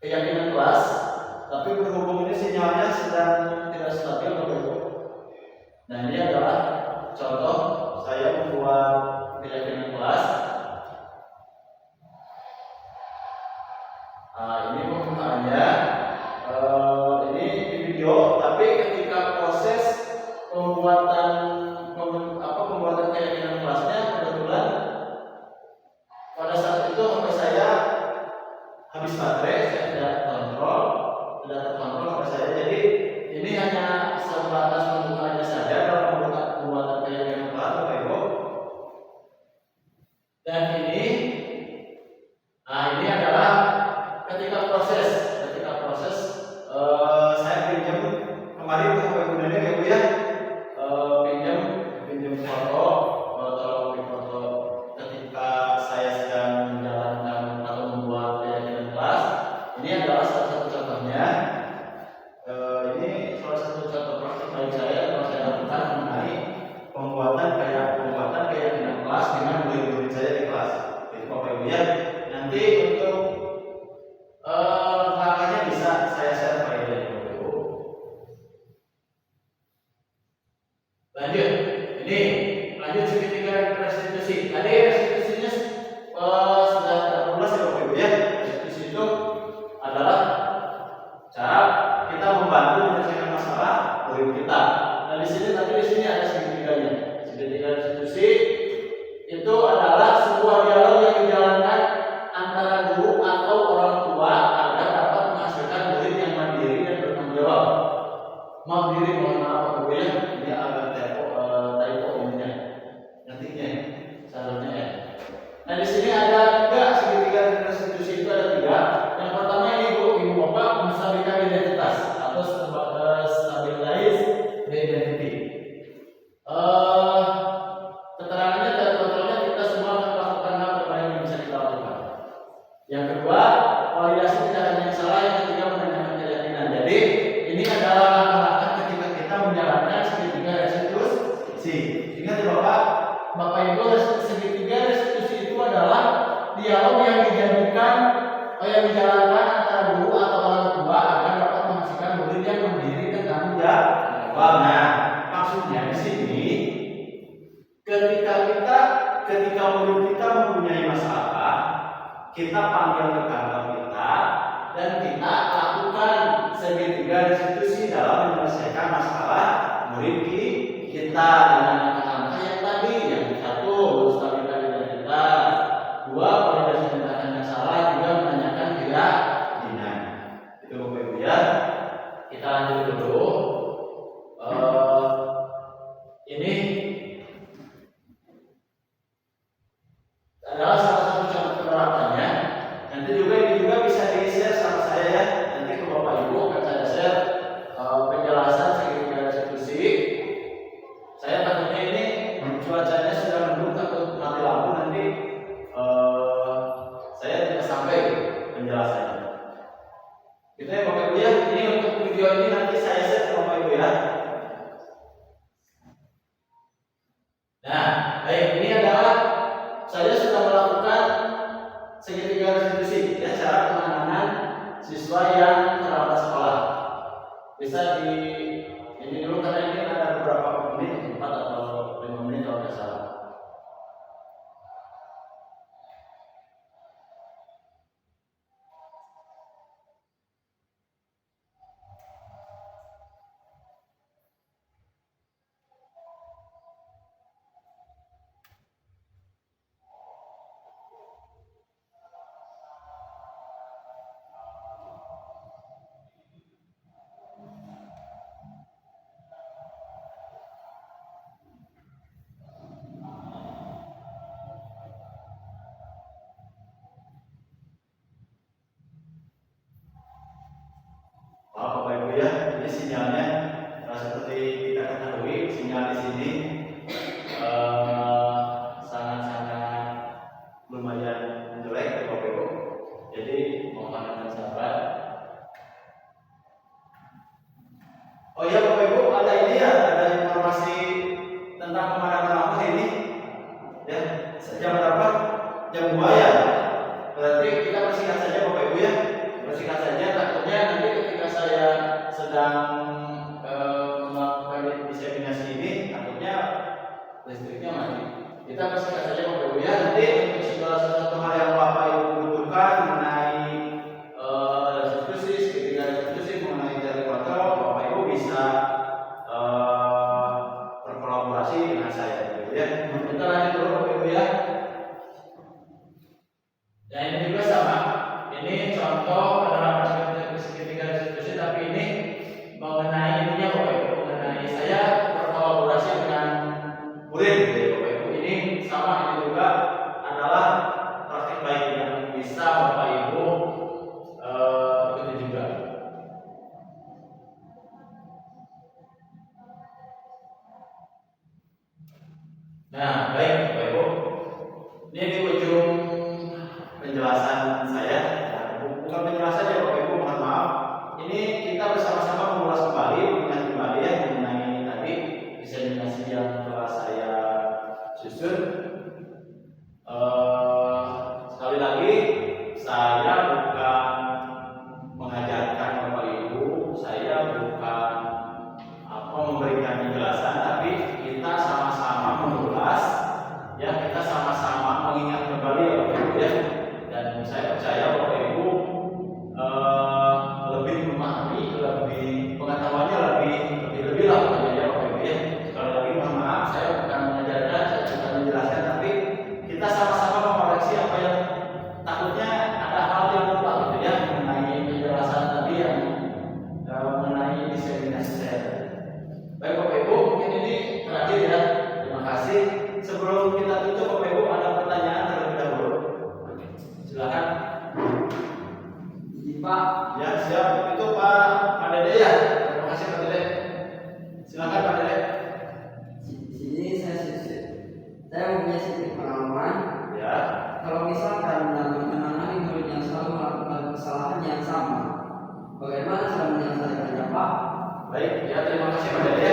keyakinan kelas, tapi berhubung ini sinyalnya sedang tidak stabil Bapak Ibu. Nah, ini adalah contoh saya membuat keyakinan kelas. Nah, ini penggunaannya ini di video, tapi ketika proses pembuatan keyakinan kelasnya, kebetulan pada saat itu HP saya habis baterai, saya tidak terkontrol HP saya. Jadi ini hanya sebatas pembukaannya saja dalam pembuatan keyakinan kelas Bapak Ibu. Dan ini adalah ketika proses Mandiri, mohon maaf Bapak Ibu ya, ini agak typo ininya, ngetiknya seharusnya ya. Nah di sini ada tiga segitiga restitusi itu ada tiga. Yang pertama ini ibu bapak menstabilkan identitas atau stabilize the identity. Keterangannya dan kontrolnya kita semua akan melakukan hal terbaik yang bisa kita lakukan. Yang kedua, validasi tindakan yang salah. Yang ketiga, menanyakan keyakinan. Jadi ini adalah langkah-langkah ketika kita menjalankan segitiga restitusi. Ingat ya Bapak Ibu, segitiga restitusi itu adalah dialog yang dijalankan antara guru atau orang tua agar dapat menghasilkan murid yang mandiri dan tanggung jawab. Nah, maksudnya di sini ketika murid kita mempunyai masalah, kita panggil ke kantor kita dan kita lakukan segitiga restitusi dalam menyelesaikan masalah murid kita dengan langkah-langkah yang tadi. Yang satu, menstabilkan identitas. Dua, validasi tindakan yang salah. Tiga, menanyakan keyakinan. Itu Bapak Ibu ya. Kita lanjut dulu. Ini adalah salah satu contoh penerapannya. Nanti ini juga bisa di-share sama saya ya. Nanti ke Bapak Ibu akan saya share penjelasan segitiga restitusi. Saya takutnya ini cuacanya sudah mendung, takut mati lampu nanti saya tidak sampai penjelasannya. Gitu ya Bapak Ibu ya. Ini untuk video ini nanti saya share ke Bapak Ibu ya. Nah, baik, ini adalah saya sudah melakukan segitiga restitusi ya, cara penanganan siswa yang terlambat sekolah. Bisa ini dulu karena ini ada beberapa menit, 4 atau 5 menit kalau tidak salah. Bapak Ibu ya, ini sinyalnya seperti kita ketahui, sinyal di sini sangat-sangat lumayan jelek ya Bapak Ibu. Jadi mohon dengan sabar. Oh iya Bapak Ibu, ada ini ya, ada informasi tentang pemadaman lampu ini. Ya, jam berapa? Jam 2 ya. Berarti kita bersingkat saja Bapak Ibu ya. Bersingkat saja, takutnya nanti ketika saya sedang melakukan diseminasi ini, takutnya listriknya mati. Kita bersingkat saja Bapak Ibu ya. Nanti untuk segala sesuatu hal yang Bapak Ibu butuhkan mengenai restitusi, segitiga restitusi, mengenai teori kontrol, Bapak Ibu bisa berkolaborasi dengan saya Bapak Ibu ya. Kita lanjut dulu Bapak Ibu ya. Dan ini juga sama. Ini contoh penerapan segitiga restitusi, tapi ini mengenai ininya Bapak Ibu, mengenai saya berkolaborasi dengan murid Bapak Ibu. Ini sama. itu Pak Dede ya. Terima kasih Pak Dede. Silakan Pak Dede. Sini saya mempunyai sedikit pengalaman. Ya. Kalau misalkan dalam menangani murid yang selalu melakukan kesalahan yang sama, bagaimana cara menyelesaikannya, Pak? Baik, ya terima kasih Pak Dede.